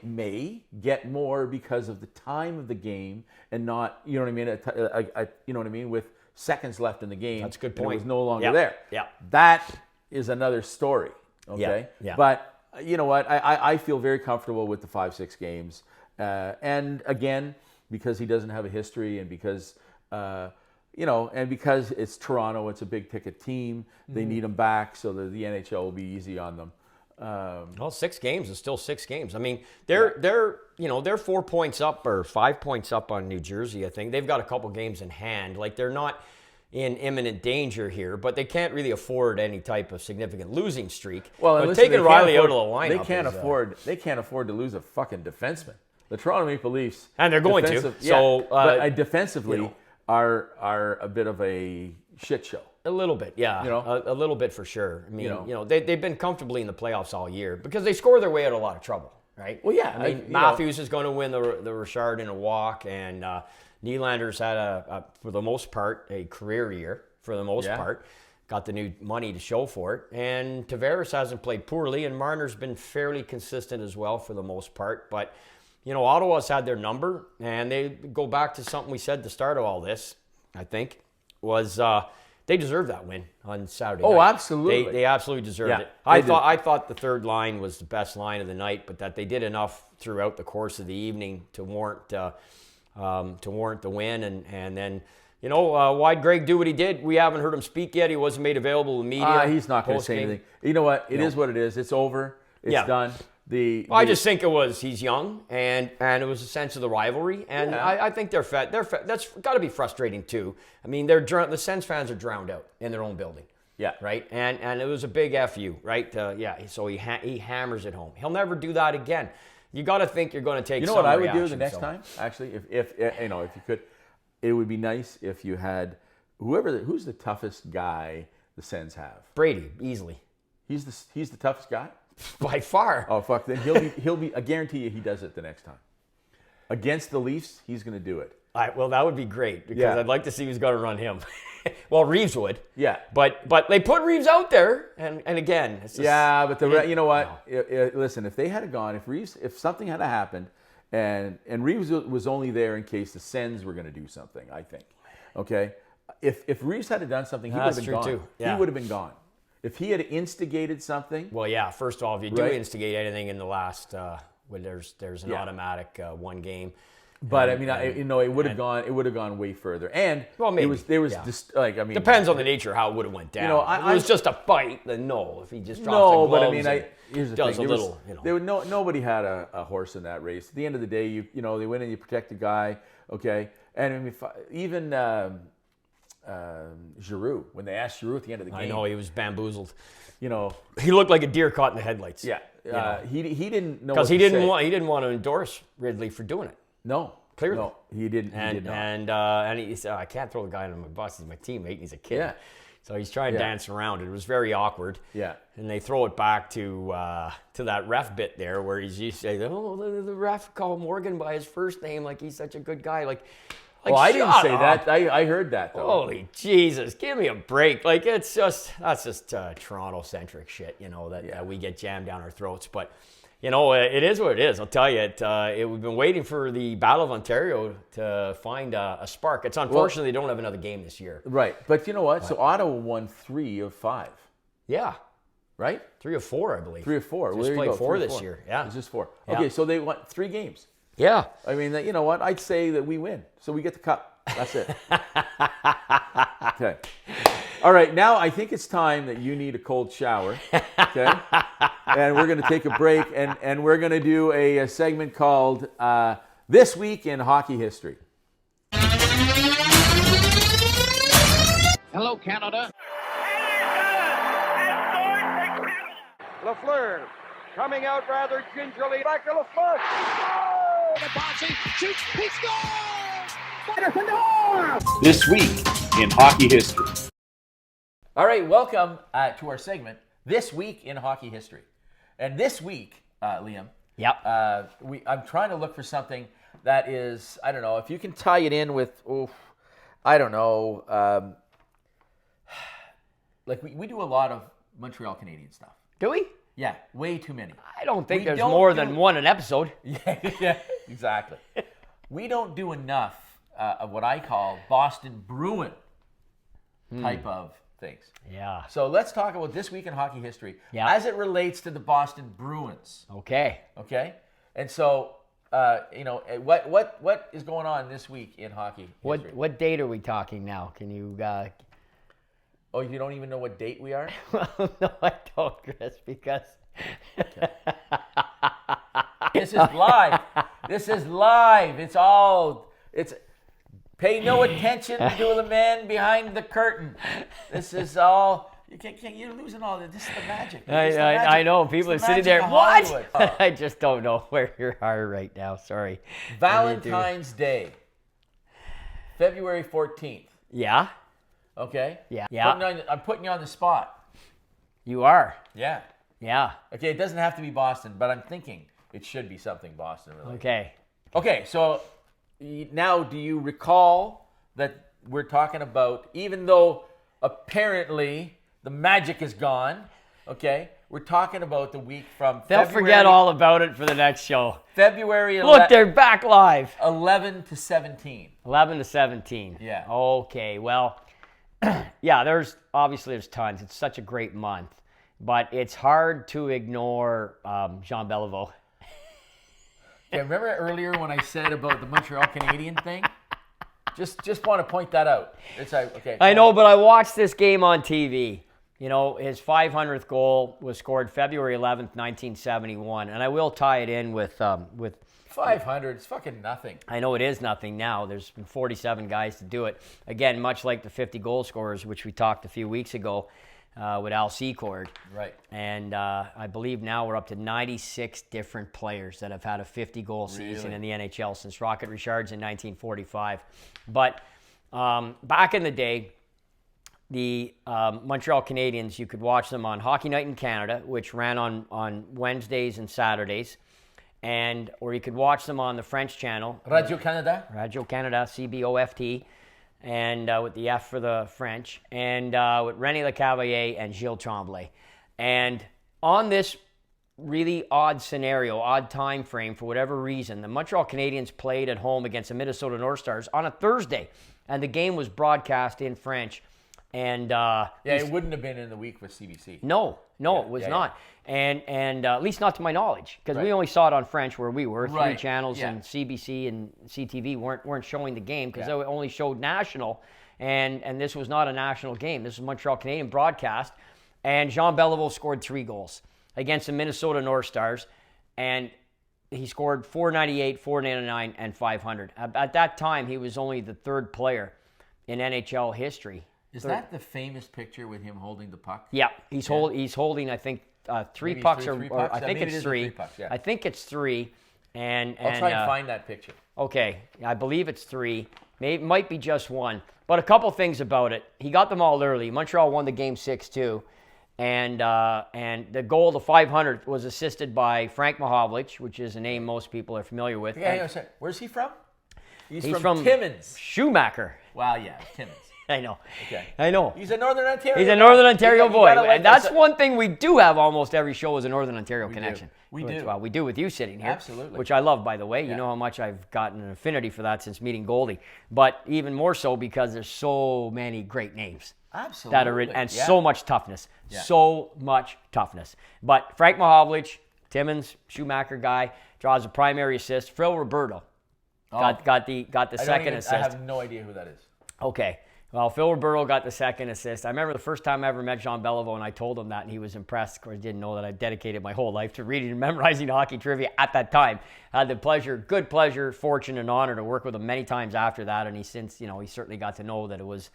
may get more because of the time of the game and not, you know what I mean? You know what I mean? With seconds left in the game. That's a good and point. it was no longer there. Yeah. That is another story. Okay. Yeah. But you know what? I feel very comfortable with the 5-6 games. And again, because he doesn't have a history and because, and because it's Toronto, it's a big ticket team. They need him back, so the NHL will be easy on them. Well, 6 games is still 6 games. I mean, they're 4 points up or 5 points up on New Jersey. I think they've got a couple games in hand. Like they're not in imminent danger here, but they can't really afford any type of significant losing streak. Well, but listen, taking Riley out of the lineup, They can't afford to lose a fucking defenseman. The Toronto Maple Leafs, and they're going to. So, but defensively are a bit of a shit show. A little bit, yeah. You know? A little bit for sure. I mean, they've been comfortably in the playoffs all year because they score their way out of a lot of trouble, right? Well, yeah. I mean, Matthews is going to win the Richard in a walk, and Nylander's had, for the most part, a career year, for the most part. Got the new money to show for it. And Tavares hasn't played poorly, and Marner's been fairly consistent as well for the most part. But, Ottawa's had their number, and they go back to something we said at the start of all this, I think, was they deserved that win on Saturday night. Oh, absolutely. They absolutely deserved it. I thought the third line was the best line of the night, but that they did enough throughout the course of the evening to warrant the win. And then, why'd Greg do what he did? We haven't heard him speak yet. He wasn't made available to the media. He's not going to say anything. You know what? It is what it is. It's over. It's done. I just think he's young, and it was a sense of the rivalry, and I think they're fed. That's got to be frustrating too. I mean, the Sens fans are drowned out in their own building. Yeah. Right. And it was a big FU, right? So he hammers it home. He'll never do that again. You got to think you're going to take. You know what I would do the next time? Actually, if you could, it would be nice if you had who's the toughest guy the Sens have. Brady, easily. He's the toughest guy. By far. Oh fuck! Then he'll be. I guarantee you, he does it the next time. Against the Leafs, he's going to do it. Well, that would be great because I'd like to see who's going to run him. Well, Reeves would. Yeah. But they put Reeves out there, and again, it's just, but you know what? No. Listen, if they had gone, if something had happened, and Reeves was only there in case the Sens were going to do something, I think. Okay. If Reeves had done something, he would have been gone. Too. Yeah. He would have been gone. If he had instigated something. Well, yeah. First of all, if you do instigate anything in the last, when there's an automatic one game. But I mean, it would have gone. It would have gone way further. And maybe. Depends on the nature of how it would have went down. If it was just a fight, then no. If he just drops the gloves, but I mean, here's the thing. Nobody had a horse in that race. At the end of the day, they went and you protect the guy, okay. And I mean, even Giroux, when they asked Giroux at the end of the game, I know he was bamboozled. He looked like a deer caught in the headlights. Yeah, he didn't know because he didn't want to endorse Ridley for doing it. No, clearly, no, he didn't. And he did not. And he said, "I can't throw the guy under my bus. He's my teammate. And he's a kid." Yeah. So he's trying to dance around it. It was very awkward. Yeah. And they throw it back to that ref bit there where he's saying, "Oh, the ref called Morgan by his first name like he's such a good guy." Like, Like, Well, I didn't shut say up. that. I heard that, though. Holy Jesus, give me a break. Like, that's just Toronto-centric shit, that we get jammed down our throats. But, it is what it is. I'll tell you, we've been waiting for the Battle of Ontario to find a spark. It's unfortunately they don't have another game this year. Right. But you know what? So Ottawa won 3 of 5. Yeah. Right? 3 of 4, I believe. 3 of 4. Just Well, there you played go. 4 3 of this 4. year. Yeah. It's just 4. Yeah. Okay, so they won 3 games. Yeah. I mean, you know what? I'd say that we win. So we get the cup. That's it. Okay. All right, now I think it's time that you need a cold shower. Okay. And we're going to take a break, and we're going to do a segment called This Week in Hockey History. Hello, Canada. Lafleur coming out rather gingerly. Back to Lafleur. Oh! The bouncing shoots. He scores! This week in hockey history. All right, welcome to our segment, This Week in Hockey History. And this week, Liam, Yep. I'm trying to look for something that is, I don't know, if you can tie it in with, I don't know, like we do a lot of Montreal Canadian stuff. Do we? Yeah, way too many. I don't think We there's don't more do- than one an episode. Yeah, exactly. We don't do enough of what I call Boston Bruin type of things. Yeah. So let's talk about this week in hockey history Yeah. as it relates to the Boston Bruins. Okay. Okay, and so what is going on this week in hockey history? What date are we talking now? Can you? Oh, you don't even know what date we are? Well, no, I don't, Chris, because. This is live. This is live. It's. Pay no attention to the man behind the curtain. This is all. You're losing all this. This is the magic. It's the magic. I know people are It's the sitting there. magic of What? Hollywood. I just don't know where you are right now. Sorry. Valentine's Day, February 14th. Yeah. Okay. Yeah. Yeah. I'm putting you on the spot. You are. Yeah. Yeah. Okay. It doesn't have to be Boston, but I'm thinking it should be something Boston related. Okay. Okay. So now, do you recall that we're talking about? Even though apparently the magic is gone. Okay. We're talking about the week from They'll forget all about it for the next show. February Look, they're back live. 11 to 17. 11 to 17. Yeah. Okay. Well, yeah, there's tons. It's such a great month, but it's hard to ignore Jean Beliveau. Okay, remember earlier when I said about the Montreal Canadian thing? Just want to point that out. It's like, okay. I know, but I watched this game on TV. His 500th goal was scored February 11th, 1971, and I will tie it in with 500. It's fucking nothing. I know it is nothing now. There's been 47 guys to do it. Again, much like the 50 goal scorers, which we talked a few weeks ago with Al Secord. Right. And I believe now we're up to 96 different players that have had a 50-goal season in the NHL since Rocket Richards in 1945. But back in the day, the Montreal Canadiens, you could watch them on Hockey Night in Canada, which ran on Wednesdays and Saturdays. Or you could watch them on the French channel. Radio Canada. Radio Canada, CBOFT, and with the F for the French, and with René Lecavalier and Gilles Tremblay. And on this really odd scenario, odd time frame, for whatever reason, the Montreal Canadiens played at home against the Minnesota North Stars on a Thursday, and the game was broadcast in French. And it wouldn't have been in the week with CBC. No, it was not. And at least not to my knowledge, because we only saw it on French where we were. Three channels, and CBC and CTV weren't showing the game because they only showed national, and this was not a national game. This was Montreal Canadian broadcast, and Jean Beliveau scored 3 goals against the Minnesota North Stars, and he scored 498, 499, and 500. At that time, he was only the 3rd player in NHL history. Is that the famous picture with him holding the puck? Yeah, he's holding, I think, 3 pucks, three or pucks? I think Maybe it's it is 3. 3 pucks, yeah. I think it's 3. And I'll try and find that picture. Okay, I believe it's 3. Maybe might be just 1. But a couple things about it. He got them all early. Montreal won the game 6-2. And the goal, the 500, was assisted by Frank Mahovlich, which is a name most people are familiar with. Yeah, where's he from? He's from Timmins. Schumacher. Wow, yeah, Timmins. I know. Okay. I know. He's a Northern Ontario. He's a Northern Ontario boy, like and that's one thing we do have almost every show is a Northern Ontario connection. We do. Well, we do with you sitting here. Absolutely. Which I love, by the way. You know how much I've gotten an affinity for that since meeting Goldie. But even more so because there's so many great names. Absolutely. That are in, and so much toughness. Yeah. So much toughness. But Frank Mahovlich, Timmins, Schumacher guy, draws a primary assist. Phil Roberto got the second assist. I have no idea who that is. Okay. Well, Phil Roberto got the second assist. I remember the first time I ever met Jean Beliveau, and I told him that, and he was impressed. Of course, he didn't know that I dedicated my whole life to reading and memorizing hockey trivia at that time. I had the good pleasure, fortune, and honor to work with him many times after that, and he certainly got to know that it was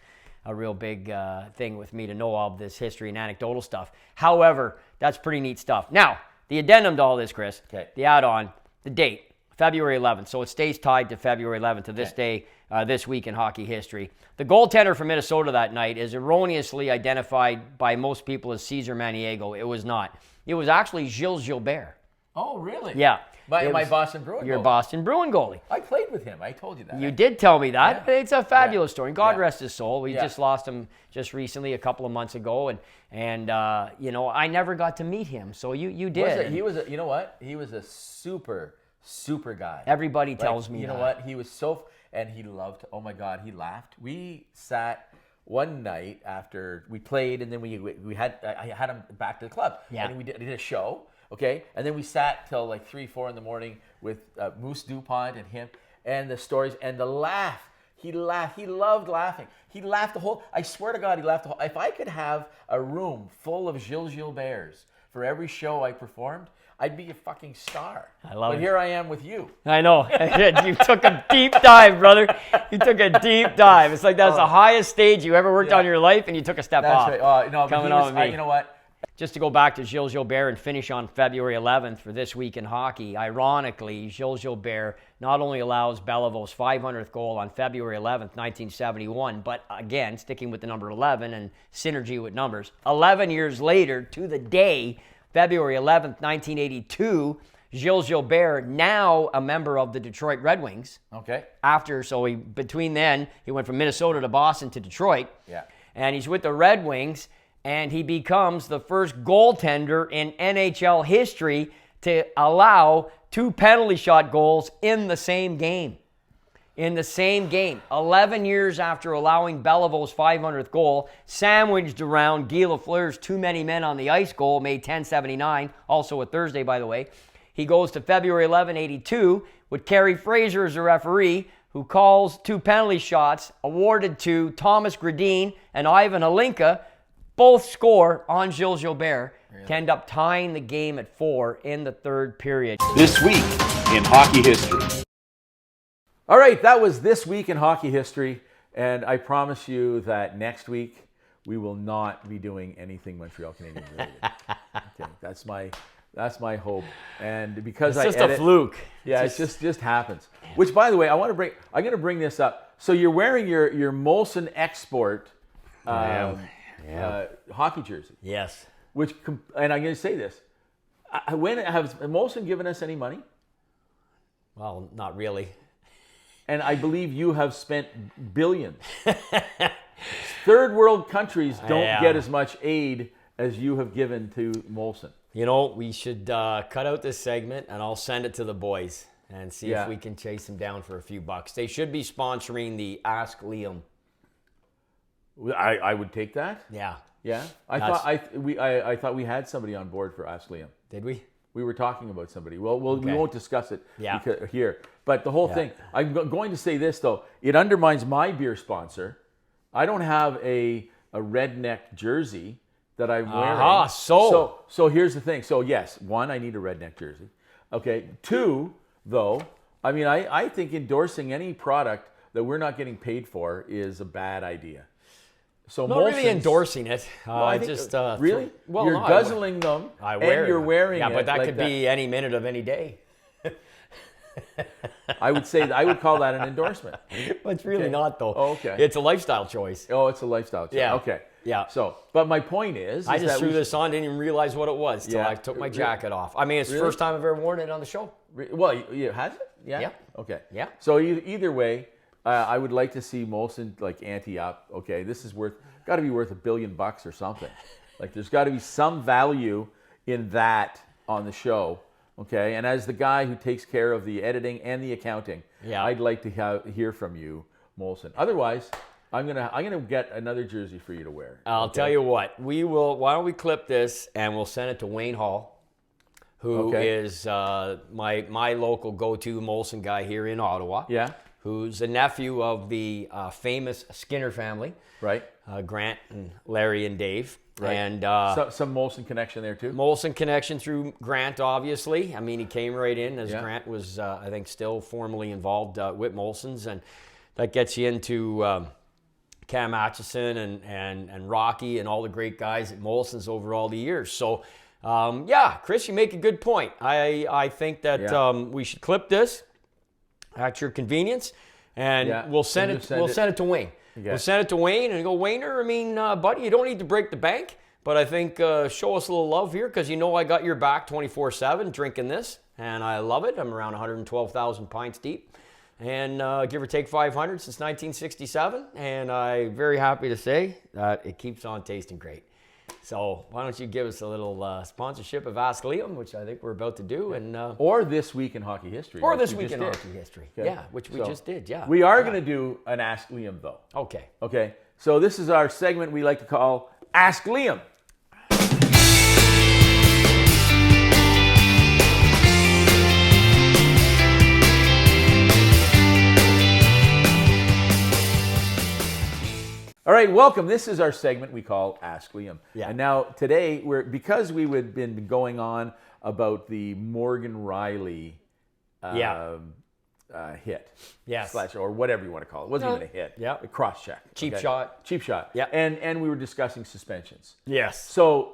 a real big thing with me to know all of this history and anecdotal stuff. However, that's pretty neat stuff. Now, the addendum to all this, Chris, the add-on, the date, February 11th. So it stays tied to February 11th to this day, this week in hockey history. The goaltender for Minnesota that night is erroneously identified by most people as Cesar Maniego. It was not. It was actually Gilles Gilbert. Oh, really? Yeah. My Boston Bruin Your goalie. Boston Bruin goalie. I played with him. I told you that. You did tell me that. Yeah. It's a fabulous story. God rest his soul. We Yeah. just lost him just recently, a couple of months ago, and I never got to meet him. So you did. He was you know what? He was a super guy. Everybody tells me you that. know what? He was so, and he loved. Oh my God, he laughed. We sat one night after we played, and then I had him back to the club. Yeah. And we did a show. Okay, and then we sat till like 3-4 in the morning with Moose DuPont and him, and the stories and the laugh. He laughed. He loved laughing. He laughed the whole. I swear to God, he laughed the whole. If I could have a room full of Gilles Gilberts for every show I performed, I'd be a fucking star. I love it. But here I am with you. I know. You took a deep dive, brother. You took a deep dive. It's like that's the highest stage you ever worked on in your life, and you took a step off. That's right. No, coming on with me. You know what? Just to go back to Gilles Gilbert and finish on February 11th for this week in hockey, ironically, Gilles Gilbert not only allows Beliveau's 500th goal on February 11th, 1971, but again, sticking with the number 11 and synergy with numbers, 11 years later to the day, February 11th, 1982, Gilles Gilbert, now a member of the Detroit Red Wings. Okay. Between then, he went from Minnesota to Boston to Detroit. Yeah. And he's with the Red Wings, and he becomes the first goaltender in NHL history to allow 2 penalty shot goals in the same game. 11 years after allowing Beliveau's 500th goal, sandwiched around Guy Lafleur's too many men on the ice goal, May 1079, also a Thursday, by the way. He goes to February 11, 82, with Kerry Fraser as a referee, who calls 2 penalty shots awarded to Thomas Gradin and Ivan Halinka. Both score on Gilles Gilbert to end up tying the game at 4 in the third period. This week in hockey history. All right, that was This Week in Hockey History, and I promise you that next week we will not be doing anything Montreal Canadiens related. Okay, that's my hope, and because It's just a fluke. Yeah, it just happens. Which, by the way, I'm going to bring this up. So you're wearing your Molson Export hockey jersey. Yes. And I'm going to say this: when has Molson given us any money? Well, not really. And I believe you have spent billions. Third world countries don't get as much aid as you have given to Molson. You know, we should cut out this segment, and I'll send it to the boys and see if we can chase them down for a few bucks. They should be sponsoring the Ask Liam. I would take that. Yeah. Yeah. I thought we had somebody on board for Ask Liam. Did we? We were talking about somebody. Well, we won't discuss it here. But the whole thing, I'm going to say this, though. It undermines my beer sponsor. I don't have a redneck jersey that I'm wearing. So here's the thing. So, yes, 1, I need a redneck jersey. Okay. 2, though, I mean, I think endorsing any product that we're not getting paid for is a bad idea. So not really endorsing it. Really? You're guzzling them. I wear and you're wearing it. Yeah, but that like could be any minute of any day. I would call that an endorsement. But it's really not, though. Oh, okay. It's a lifestyle choice. Oh, it's a lifestyle choice. Yeah. Okay. Yeah. So, but my point is I just that threw this on, didn't even realize what it was till Yeah. I took my jacket off. I mean, it's the first time I've ever worn it on the show. Well, you has it? Yeah. Yeah. Okay. Yeah. So either way, I would like to see Molson like ante up. Okay, this is got to be worth $1 billion or something. Like there's got to be some value in that on the show. Okay, and as the guy who takes care of the editing and the accounting, Yeah. I'd like to hear from you, Molson. Otherwise, I'm gonna get another jersey for you to wear. I'll tell you what, we will. Why don't we clip this and we'll send it to Wayne Hall, who is my local go-to Molson guy here in Ottawa. Yeah. Who's a nephew of the famous Skinner family, Right. Grant and Larry and Dave. Right. And some Molson connection there too. Molson connection through Grant, obviously. I mean, he came right in as Yeah. Grant was, I think, still formally involved with Molson's, and that gets you into Cam Atchison and Rocky and all the great guys at Molson's over all the years. So, yeah, Chris, you make a good point. I think that we should clip this at your convenience, and we'll send it. We'll send it to Wayne. Okay. We'll send it to Wayne and go, Wayner, I mean, buddy, you don't need to break the bank, but I think show us a little love here because you know I got your back 24/7 drinking this, and I love it. I'm around 112,000 pints deep, and give or take 500 since 1967, and I'm very happy to say that it keeps on tasting great. So why don't you give us a little sponsorship of Ask Liam, which I think we're about to do, and Or This Week in Hockey History. or which this we week just in did. hockey history. Okay. Yeah, which we So, just did. Yeah, We are going to do an Ask Liam, though. Okay. Okay? So this is our segment we like to call Ask Liam. All right, welcome. This is our segment we call Ask Liam. Yeah. And now today, because we would been going on about the Morgan Riley hit. Yes. Slash, or whatever you want to call it. It wasn't even a hit. Yeah. A cross check. Cheap shot. Cheap shot. Yeah. And we were discussing suspensions. Yes. So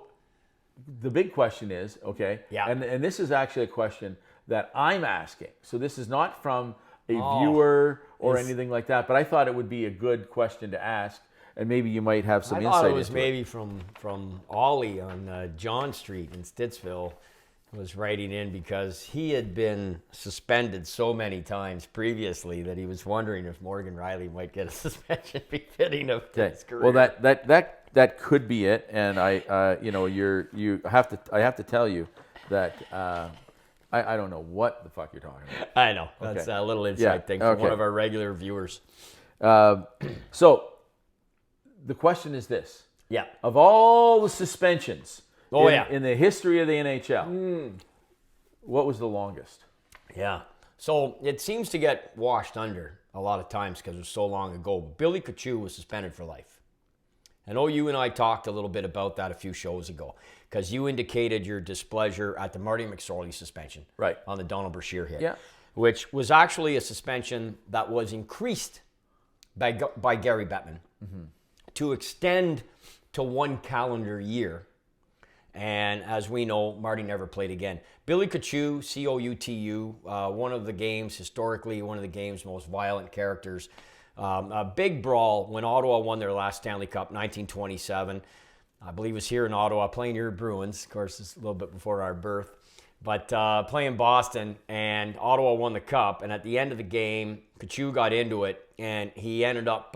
the big question is, okay, Yeah. and this is actually a question that I'm asking. So this is not from a viewer or anything like that, but I thought it would be a good question to ask, and maybe you might have some I insight thought it was into maybe from Ollie on John Street in Stittsville was writing in because he had been suspended so many times previously that he was wondering if Morgan Riley might get a suspension befitting of his career. Well, that could be it, and I have to tell you that I don't know what the fuck you're talking about. I know. That's a little inside thing from one of our regular viewers. So the question is this. Yeah. Of all the suspensions Oh, in the history of the NHL, what was the longest? Yeah. So it seems to get washed under a lot of times because it was so long ago. Billy Kachuk was suspended for life. I know you and I talked a little bit about that a few shows ago because you indicated your displeasure at the Marty McSorley suspension Right. on the Donald Brashear hit, Yeah. which was actually a suspension that was increased by Gary Bettman to extend to 1 calendar year. And as we know, Marty never played again. Billy Kachuk, C-O-U-T-U, one of the game's most violent characters. A big brawl when Ottawa won their last Stanley Cup, 1927. I believe it was here in Ottawa, playing your Bruins. Of course, it's a little bit before our birth. But playing Boston, and Ottawa won the Cup. And at the end of the game, Kachuk got into it, and he ended up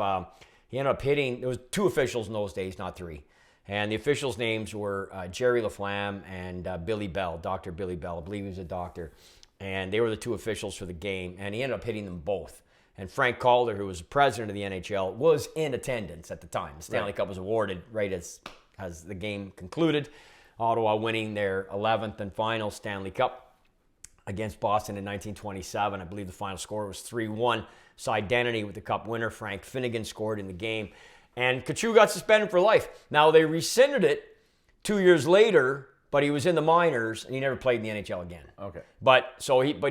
hitting. There was 2 officials in those days, not 3. And the officials' names were Jerry Laflamme and Billy Bell, Dr. Billy Bell. I believe he was a doctor. And they were the 2 officials for the game. And he ended up hitting them both. And Frank Calder, who was the president of the NHL, was in attendance at the time. The Stanley Cup was awarded right as the game concluded. Ottawa winning their 11th and final Stanley Cup against Boston in 1927. I believe the final score was 3-1. Cy Dennedy with the Cup winner. Frank Finnegan scored in the game. And Kachuk got suspended for life. Now, they rescinded it 2 years later, but he was in the minors, and he never played in the NHL again. Okay. But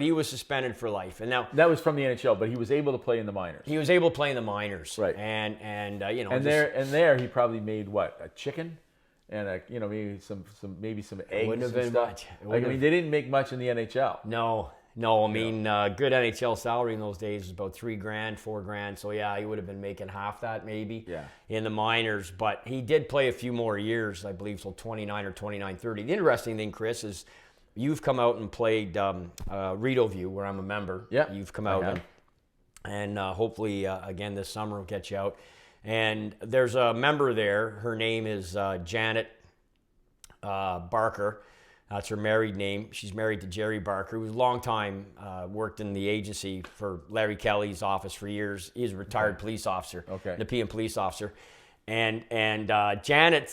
he was suspended for life. And now That was from the NHL, but he was able to play in the minors. he was able to play in the minors. Right. And And there he probably made what, a chicken, and maybe some eggs. wouldn't have and been stuff. much. It Like, I wouldn't mean, have- they didn't make much in the NHL. No, No, I mean, good NHL salary in those days was about $3,000, $4,000. So yeah, he would have been making half that maybe in the minors. But he did play a few more years, I believe, till 29 or 29, 30. The interesting thing, Chris, is you've come out and played Rideau, where I'm a member. Yeah, you've come out and hopefully again this summer we'll get you out. And there's a member there. Her name is Janet Barker. That's her married name. She's married to Jerry Barker, who's a long time worked in the agency for Larry Kelly's office for years. He's a retired police officer, Nepean police officer. And Janet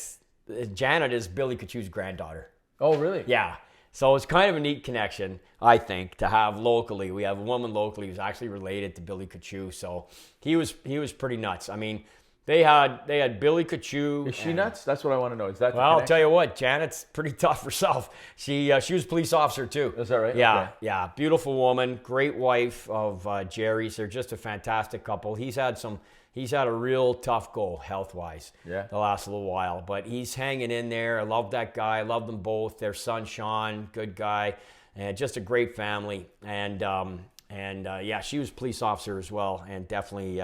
is Billy Kachu's granddaughter. Oh, really? Yeah. So it's kind of a neat connection, I think, to have locally. We have a woman locally who's actually related to Billy Kachu. So he was pretty nuts. I mean, They had Billy Kachu. Is she nuts? That's what I want to know. Is that? Well, I'll tell you what, Janet's pretty tough herself. She was a police officer too. Is that right? Yeah, Okay. yeah. Beautiful woman, great wife of Jerry's. They're just a fantastic couple. He's had a real tough go health-wise the last little while, but he's hanging in there. I love that guy. I love them both. Their son Sean, good guy, and just a great family. And yeah, she was a police officer as well, and definitely.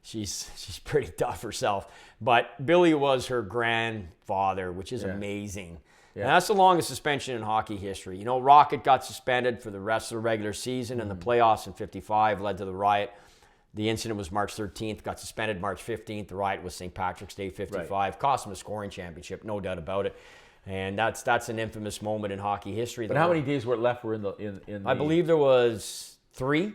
She's pretty tough herself. But Billy was her grandfather, which is amazing. Yeah. And that's the longest suspension in hockey history. You know, Rocket got suspended for the rest of the regular season, and the playoffs in 55 led to the riot. The incident was March 13th, got suspended March 15th. The riot was St. Patrick's Day 55. Right. Cost him a scoring championship, no doubt about it. And that's an infamous moment in hockey history. But how many days were left in the I believe there was 3.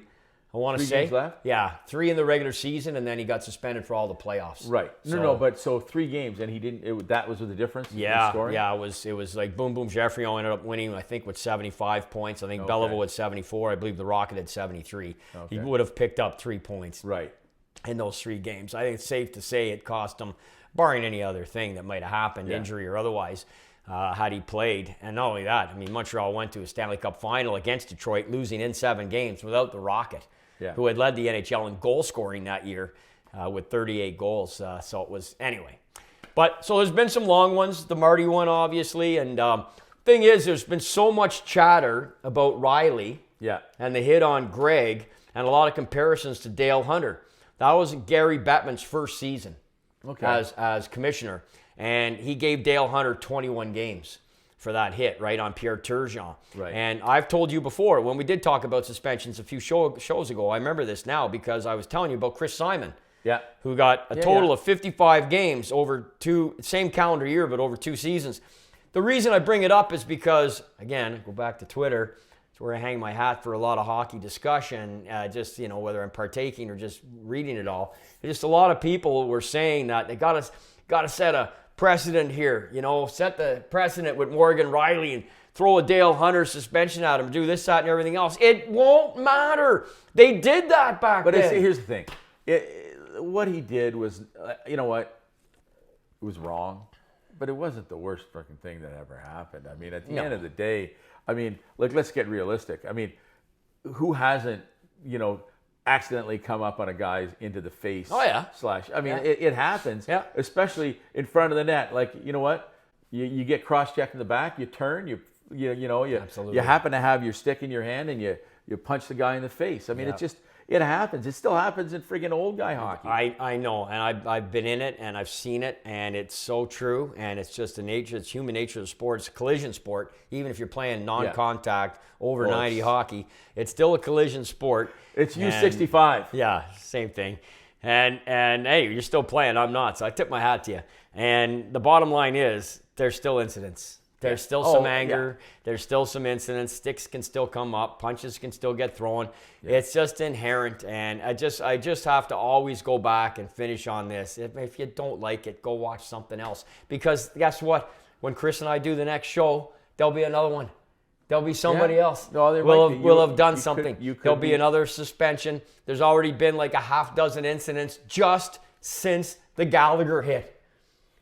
I want to say. 3 games left? Yeah, 3 in the regular season, and then he got suspended for all the playoffs. Right. No, but so 3 games, and he didn't. That was the difference. Yeah, yeah. It was like Boom Boom Jeffrey ended up winning, I think, with 75 points. I think Belleville had 74. I believe the Rocket had 73. Okay. He would have picked up 3 points. Right. In those 3 games, I think it's safe to say it cost him, barring any other thing that might have happened, injury or otherwise. Had he played. And not only that, I mean, Montreal went to a Stanley Cup final against Detroit, losing in 7 games without the Rocket, who had led the NHL in goal scoring that year with 38 goals. So it was, anyway. But, so there's been some long ones, the Marty one, obviously. And thing is, there's been so much chatter about Riley and the hit on Greg, and a lot of comparisons to Dale Hunter. That was Gary Bettman's first season as commissioner. And he gave Dale Hunter 21 games for that hit, right, on Pierre Turgeon. Right. And I've told you before, when we did talk about suspensions a few shows ago, I remember this now because I was telling you about Chris Simon, who got a total of 55 games over same calendar year, but over 2 seasons. The reason I bring it up is because, again, go back to Twitter, it's where I hang my hat for a lot of hockey discussion, just, you know, whether I'm partaking or just reading it all. Just a lot of people were saying that they got to set a precedent here, you know, set the precedent with Morgan Riley and throw a Dale Hunter suspension at him, do this, that, and everything else. It won't matter. They did that back then. But here's the thing. What he did was, you know what? It was wrong, but it wasn't the worst fucking thing that ever happened. I mean, at the end of the day, I mean, like, let's get realistic. I mean, who hasn't, you know, accidentally come up on a guy into the face. Slash. I mean, it happens, especially in front of the net. Like, you know what? You get cross-checked in the back, you turn, you happen to have your stick in your hand, and you punch the guy in the face. I mean, it happens. It still happens in friggin' old guy hockey. I know, and I've been in it, and I've seen it, and it's so true, and it's just it's human nature of the sport. It's a collision sport. Even if you're playing non-contact, over 90 hockey, it's still a collision sport. It's U65. Yeah, same thing. And hey, you're still playing. I'm not, so I tip my hat to you. And the bottom line is, there's still incidents. There's still some anger. There's still some incidents. Sticks can still come up. Punches can still get thrown. It's just inherent. And I just have to always go back and finish on this. If you don't like it, go watch something else. Because guess what? When Chris and I do the next show, there'll be another one. There'll be somebody else. No, we'll have done something. There'll be another suspension. There's already been like a half dozen incidents just since the Gallagher hit.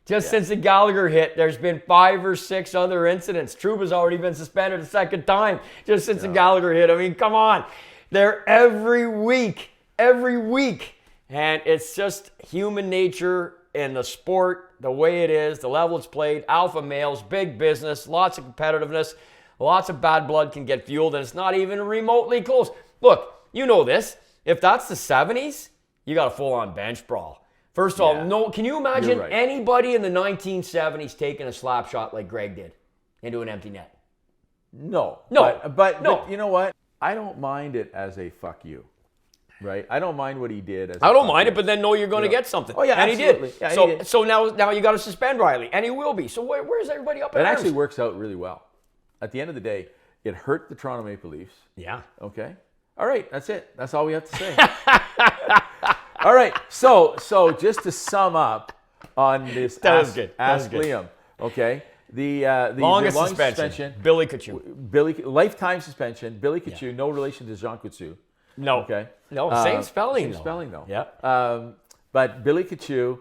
Since the Gallagher hit, there's been 5 or 6 other incidents. Trouba's already been suspended a second time just since the Gallagher hit. I mean, come on. They're every week. And it's just human nature in the sport, the way it is, the level it's played, alpha males, big business, lots of competitiveness. Lots of bad blood can get fueled, and it's not even remotely close. Look, you know this. If that's the 70s, you got a full-on bench brawl. First of all, no. Can you imagine anybody in the 1970s taking a slap shot like Greg did into an empty net? No. No. But No. you know what? I don't mind it as a fuck you. Right? I don't mind what he did. I don't mind it, but then know you're going to get something. Oh, yeah, and absolutely. He did. Yeah, so, he did. so now you got to suspend Riley, and he will be. So where's everybody up in It arms? actually works out really well. At the end of the day, it hurt the Toronto Maple Leafs. Yeah. Okay? All right, that's it. That's all we have to say. All right, so just to sum up on this Ask Liam, okay? The longest suspension. Billy Kachuk. Lifetime suspension. Billy Kachuk, no relation to Jean Coutu. No. Okay. No, same spelling. Same spelling though. Yeah. But Billy Kachuk,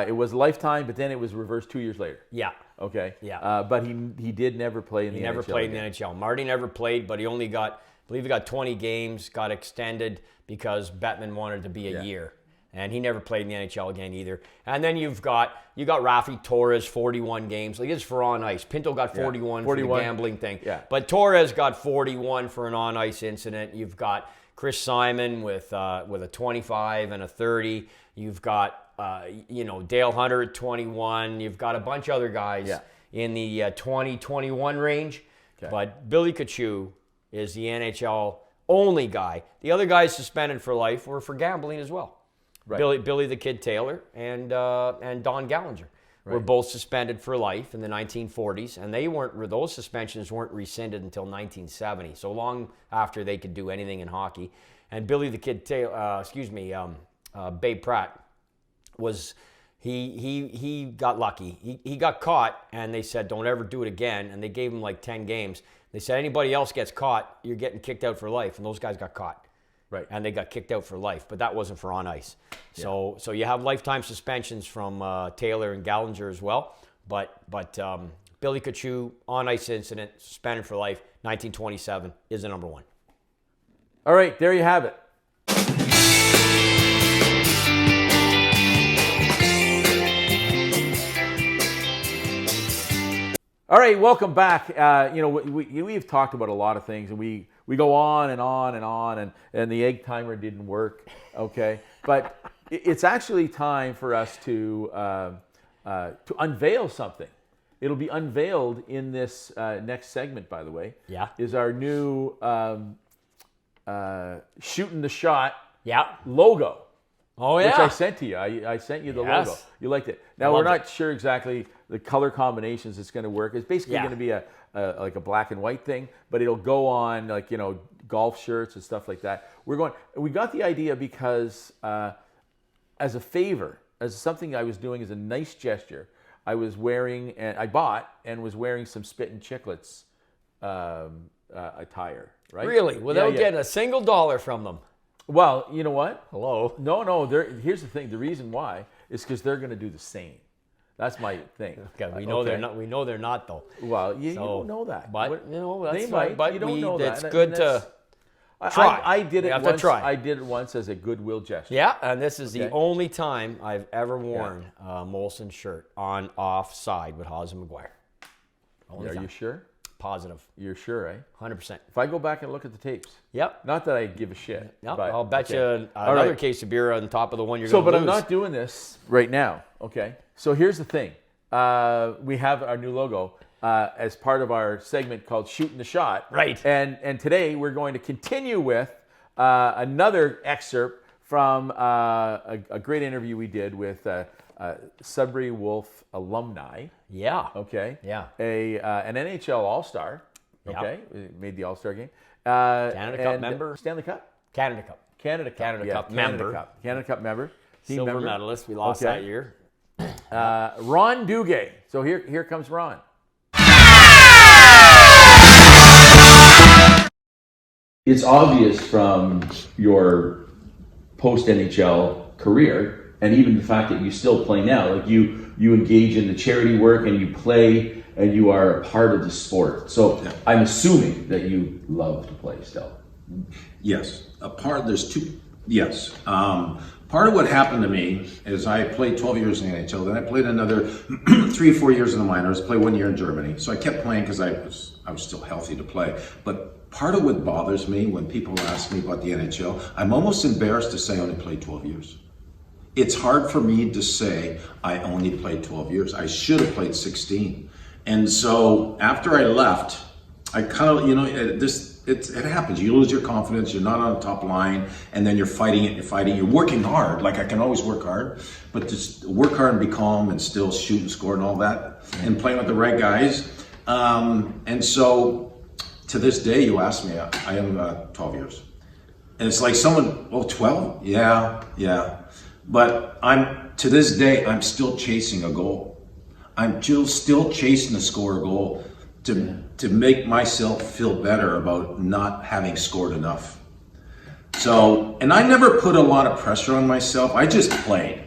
it was lifetime, but then it was reversed 2 years later. Yeah. Okay. Yeah. But he did never play in the NHL. He never played in the NHL. Marty never played, but he only got, I believe he got 20 games, got extended because Bettman wanted to be a year. And he never played in the NHL again either. And then you got Rafi Torres, 41 games. Like, it's for on ice. Pinto got 41 for the gambling thing. Yeah. But Torres got 41 for an on ice incident. You've got Chris Simon with a 25 and a 30. You've got Dale Hunter at 21. You've got a bunch of other guys in the 20-21 range. Okay. But Billy Kachuk is the NHL only guy. The other guys suspended for life were for gambling as well. Right. Billy the Kid Taylor and Don Gallinger were both suspended for life in the 1940s, and those suspensions weren't rescinded until 1970, so long after they could do anything in hockey. And Billy the Kid Taylor, Babe Pratt he got lucky. He got caught, and they said don't ever do it again, and they gave him like 10 games. They said anybody else gets caught, you're getting kicked out for life, and those guys got caught. Right. And they got kicked out for life, but that wasn't for on ice. So you have lifetime suspensions from Taylor and Gallinger as well. But Billy Kachuk, on ice incident, suspended for life, 1927 is the number one. All right, there you have it. All right, welcome back. We've talked about a lot of things, and we go on and on and on, and the egg timer didn't work, okay? But it's actually time for us to unveil something. It'll be unveiled in this next segment, by the way. Yeah. Is our new shooting the shot logo. Oh, yeah. Which I sent to you. I sent you the logo. You liked it. Now, we're not sure exactly the color combinations it's going to work. It's basically going to be like a black and white thing, but it'll go on golf shirts and stuff like that. We got the idea because as a favor, as something I was doing as a nice gesture, I bought and was wearing some Spit and Chicklets attire, right? Really? Without getting a single dollar from them? Well, you know what? Hello? No. Here's the thing. The reason why is because they're going to do the same. That's my thing. Okay, we know they're not. We know they're not, though. Well, you don't know that. But that's they might. But you don't know that. It's good to try. I did it once. Try. I did it once as a goodwill gesture. Yeah, and this is the only time I've ever worn a Molson shirt on offside with Hawes and McGuire. Are you sure? Positive. You're sure, eh? 100%. If I go back and look at the tapes. Yep. Not that I give a shit. Yep. I'll bet you another case of beer on top of the one you're going to lose. But I'm not doing this right now. Okay. So here's the thing. We have our new logo as part of our segment called Shooting the Shot. Right. And today we're going to continue with another excerpt from a great interview we did with Sudbury Wolf alumni. Yeah. Okay. Yeah. An NHL All-Star. Okay. Made the All-Star game. Canada Cup member. Stanley Cup? Canada Cup. Canada Cup member. Canada Cup member. Silver medalist. We lost that year. Ron Duguay. So here comes Ron. It's obvious from your post-NHL career, and even the fact that you still play now, like you engage in the charity work and you play and you are a part of the sport. So I'm assuming that you love to play still. Yes, there's two. Yes, Part of what happened to me is I played 12 years in the NHL, then I played another 3 or 4 years in the minors, played 1 year in Germany. So I kept playing because I was still healthy to play. But part of what bothers me when people ask me about the NHL, I'm almost embarrassed to say I only played 12 years. It's hard for me to say I only played 12 years. I should have played 16. And so after I left, I kind of, it happens. You lose your confidence, you're not on the top line, and then you're fighting, you're working hard. Like I can always work hard, but just work hard and be calm and still shoot and score and all that, and playing with the right guys. And so to this day, you ask me, I am 12 years. And it's like someone, 12? Yeah. But to this day, I'm still chasing a goal. I'm still chasing to score a goal to make myself feel better about not having scored enough. So, and I never put a lot of pressure on myself. I just played.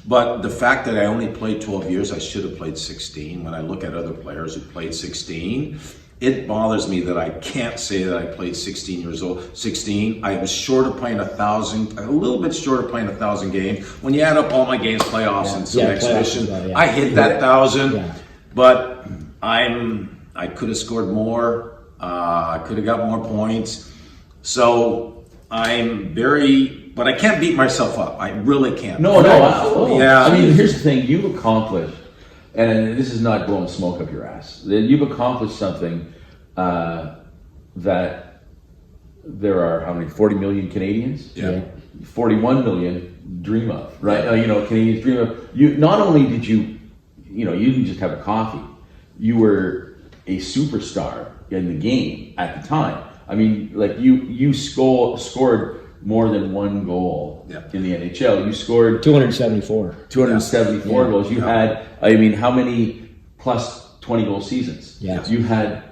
But the fact that I only played 12 years, I should have played 16. When I look at other players who played 16, it bothers me that I can't say that I played 16 years old. 16, I was short of playing 1,000, a little bit short of playing 1,000 games. When you add up all my games, playoffs and some exhibition, I hit that 1,000. But I could have scored more. I could have got more points. So but I can't beat myself up. I really can't. No, absolutely. Yeah. I mean, here's the thing. You've accomplished, and this is not blowing smoke up your ass, that you've accomplished something that there are, how many, 40 million Canadians? Yeah. 41 million dream of, right? Canadians dream of. Not only did you didn't just have a coffee, you were a superstar in the game at the time. I mean, like you scored more than one goal in the NHL. You scored 274 goals. You had, how many plus 20 goal seasons? Yeah. You had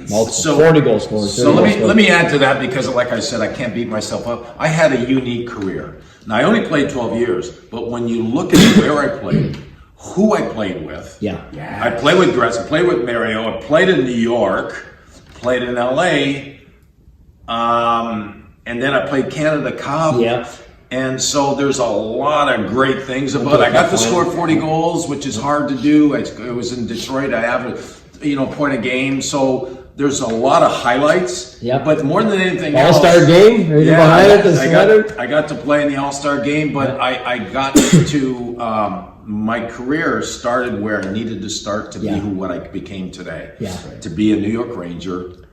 multiple 40 goal scores. So let me add to that, because like I said, I can't beat myself up. I had a unique career. Now I only played 12 years, but when you look at where I played, who I played with. I played with Gretzky, I played with Mario, I played in New York, played in LA, and then I played Canada Cup. And so there's a lot of great things about it. I got to score 40 goals, which is hard to do. I was in Detroit, I have a point a game. So there's a lot of highlights. But more than anything else, All-Star game? Are you behind it, the sweater? I got to play in the All-Star game, but I got to my career started where I needed to start to be what I became today. To be a New York Ranger.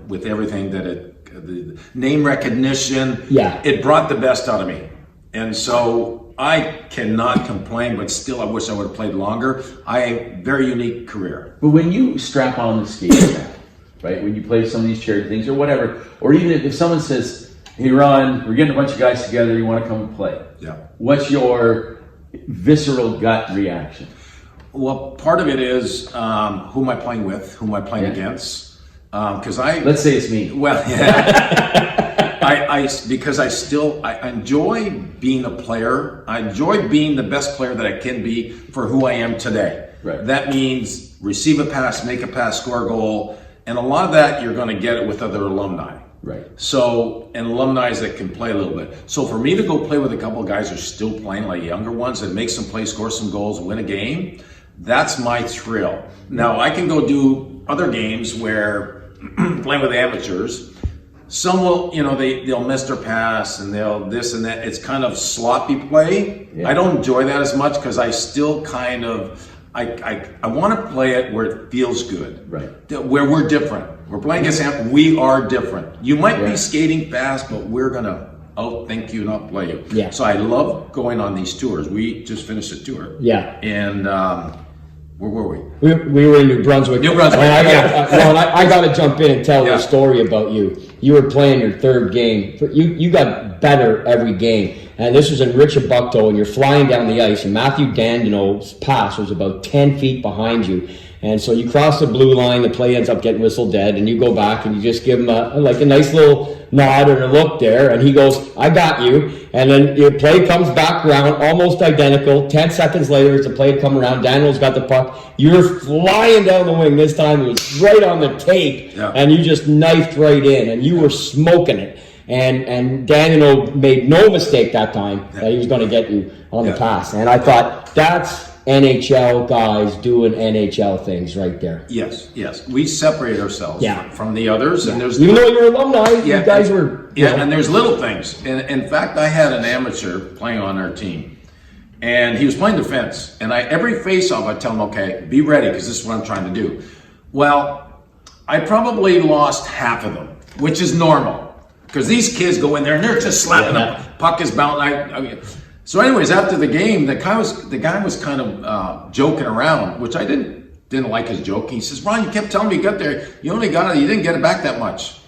With everything that the name recognition, it brought the best out of me. And so I cannot complain, but still I wish I would have played longer. Very unique career. But when you strap on the skating cap, right? When you play some of these charity things or whatever, or even if someone says, "Hey Ron, we're getting a bunch of guys together, you want to come and play?" What's your visceral gut reaction? Well, part of it is who am I playing with? Who am I playing against? Because let's say it's me. Well, because I enjoy being a player. I enjoy being the best player that I can be for who I am today. Right. That means receive a pass, make a pass, score a goal, and a lot of that you're going to get it with other alumni. Right. So, and alumni that can play a little bit. So for me to go play with a couple of guys who are still playing, like younger ones, and make some plays, score some goals, win a game, that's my thrill. Now I can go do other games where playing with amateurs, some will, they'll miss their pass and they'll this and that. It's kind of sloppy play. I don't enjoy that as much because I still kind of, I want to play it where it feels good. Right. Where we're different. We're playing against Hampton. We are different. You might be skating fast, but we're going to outthink you and outplay you. So I love going on these tours. We just finished a tour. And where were we? We were in New Brunswick. I got to jump in and tell a story about you. You were playing your third game. You got better every game. And this was in Richibucto, and you're flying down the ice, and Matthew Dandino's pass was about 10 feet behind you. And so you cross the blue line, the play ends up getting whistled dead, and you go back and you just give him a nice little nod and a look there, and he goes, "I got you." And then your play comes back around, almost identical. 10 seconds later, as the play had come around, Daniel's got the puck. You're flying down the wing. This time it was right on the tape, and you just knifed right in, and you were smoking it. And Daniel made no mistake that time that he was going to get you on the pass. And I thought, that's NHL guys doing NHL things right there. Yes. We separate ourselves from the others. And there's even though you're alumni, you guys were... and there's little things. And in fact, I had an amateur playing on our team. And he was playing defense. And every face-off, I tell him, okay, be ready, because this is what I'm trying to do. Well, I probably lost half of them, which is normal. Because these kids go in there and they're just slapping them. Puck is bouncing. So anyways, after the game, the guy was kind of joking around, which I didn't like his joke. He says, "Ron, you kept telling me you got there. You didn't get it back that much."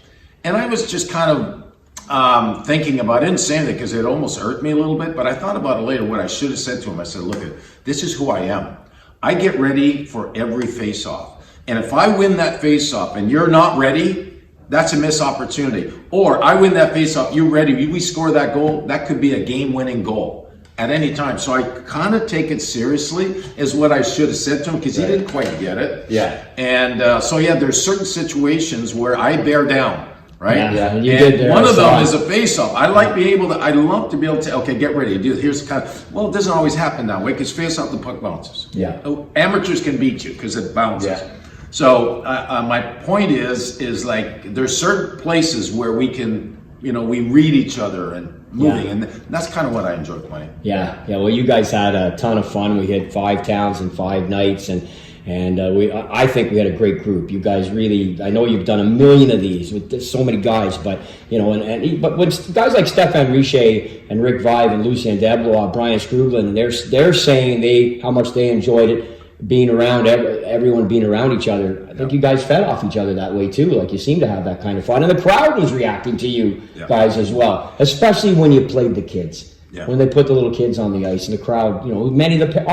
And I was just kind of thinking about it. I didn't say anything because it almost hurt me a little bit, but I thought about it later, what I should have said to him. I said, "Look, this is who I am. I get ready for every face-off. And if I win that face-off and you're not ready, that's a missed opportunity. Or I win that face-off, you're ready, we score that goal, that could be a game-winning goal at any time." So I kind of take it seriously, is what I should have said to him, because he didn't quite get it. Yeah. And there's certain situations where I bear down, right? Yeah, and you did there. One of them is a face-off. I love to be able to, okay, get ready. Here's the kind of, well, it doesn't always happen that way, because face-off, the puck bounces. Yeah. Amateurs can beat you because it bounces. Yeah. So my point is like, there's certain places where we can, we read each other and moving, and that's kind of what I enjoy playing. Yeah. Well, you guys had a ton of fun. We had 5 towns and 5 nights, and I think we had a great group. You guys really, I know you've done a million of these with so many guys, but but when guys like Stefan Richer and Rick Vive and Lucien Deblois, Brian Scrublin, they're saying how much they enjoyed it. Being around everyone, being around each other. I think you guys fed off each other that way too. Like, you seem to have that kind of fun, and the crowd was reacting to you guys as well. Especially when you played the kids, when they put the little kids on the ice, and the crowd. All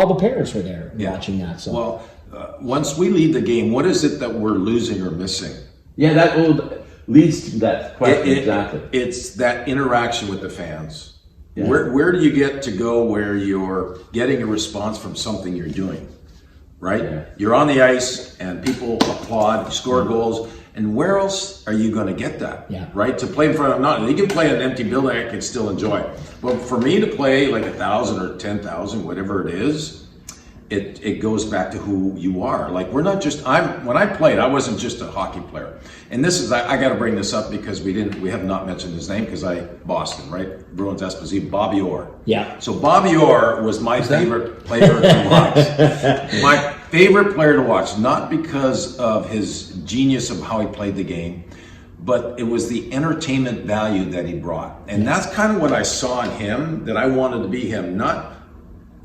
the parents were there watching that. So, well, once we leave the game, what is it that we're losing or missing? Yeah, that leads to that question exactly. It's that interaction with the fans. Yeah. Where do you get to go where you're getting a response from something you're doing? Right? Yeah. You're on the ice and people applaud, score goals, and where else are you going to get that? Yeah. Right? To play in front of, you can play in an empty building, I can still enjoy it. But for me to play like 1,000 or 10,000, whatever it is, it goes back to who you are. Like, we're not just, when I played, I wasn't just a hockey player. And this is, I got to bring this up because we have not mentioned his name, because Boston, right? Bruins Esposito, Bobby Orr. Yeah. So Bobby Orr was my favorite player to watch. My favorite player to watch, not because of his genius of how he played the game, but it was the entertainment value that he brought. And that's kind of what I saw in him, that I wanted to be him, not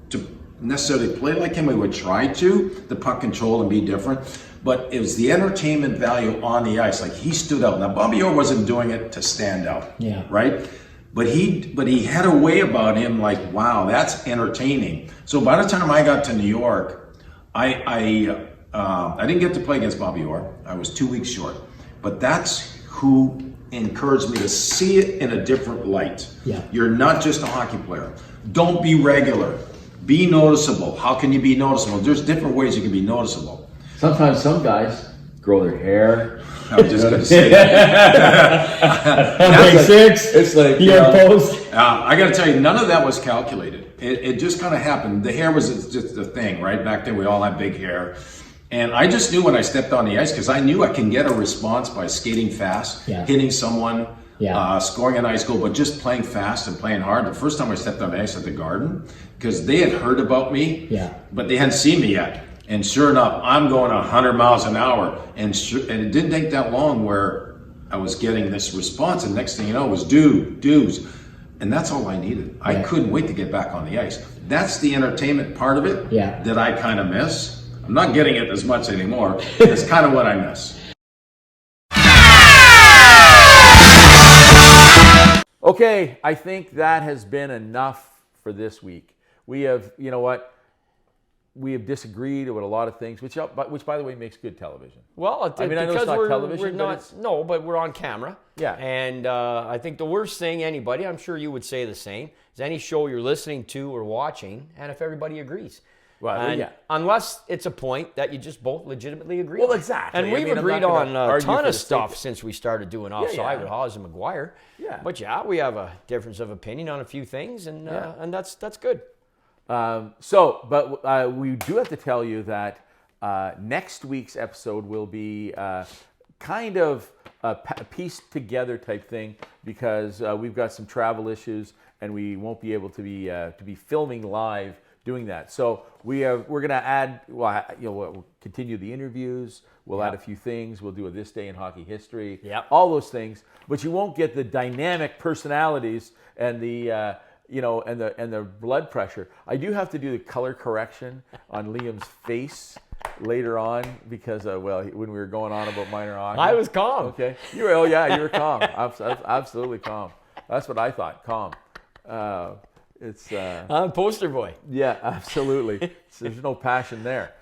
to necessarily play like him. We would try to, the puck control and be different, but it was the entertainment value on the ice. Like, he stood out. Now, Bobby Orr wasn't doing it to stand out, right? But he had a way about him, like, wow, that's entertaining. So by the time I got to New York, I didn't get to play against Bobby Orr. I was 2 weeks short. But that's who encouraged me to see it in a different light. Yeah. You're not just a hockey player. Don't be regular. Be noticeable. How can you be noticeable? There's different ways you can be noticeable. Sometimes some guys grow their hair. I was just going to say that. On day 6, it's like post. I got to tell you, none of that was calculated. It just kind of happened. The hair was just a thing, right? Back then, we all had big hair. And I just knew when I stepped on the ice, because I knew I can get a response by skating fast, hitting someone, scoring a nice goal, but just playing fast and playing hard. The first time I stepped on the ice at the Garden, because they had heard about me, but they hadn't seen me yet. And sure enough, I'm going 100 miles an hour. And it didn't take that long where I was getting this response. And next thing you know, it was dudes. And that's all I needed. I couldn't wait to get back on the ice. That's the entertainment part of it that I kind of miss. I'm not getting it as much anymore. It's kind of what I miss. Okay, I think that has been enough for this week. We have, we have disagreed with a lot of things, which by the way makes good television. Well, I know it's not television, but we're on camera. Yeah. And I think the worst thing I'm sure you would say the same, is any show you're listening to or watching, and if everybody agrees. Well, And yeah. unless it's a point that you just both legitimately agree Well, on. exactly. And I we've mean, I'm agreed not on gonna a argue ton for of the sake stuff of- since we started doing offside yeah. with Hawes and McGuire. Yeah. But yeah, we have a difference of opinion on a few things, and that's good. But we do have to tell you that next week's episode will be kind of a pieced together type thing because we've got some travel issues and we won't be able to be filming live doing that. So we're going to add, we'll continue the interviews. We'll add a few things. We'll do a This Day in Hockey History. Yep. All those things, but you won't get the dynamic personalities and the and the blood pressure. I do have to do the color correction on Liam's face later on because when we were going on about minor hockey, I was calm. Okay, you were calm. Absolutely calm. That's what I thought. Calm. I'm a poster boy. Yeah, absolutely. There's no passion there.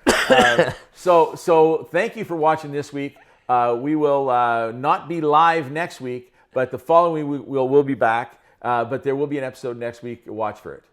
So thank you for watching this week. We will not be live next week, but the following week we'll be back. But there will be an episode next week. Watch for it.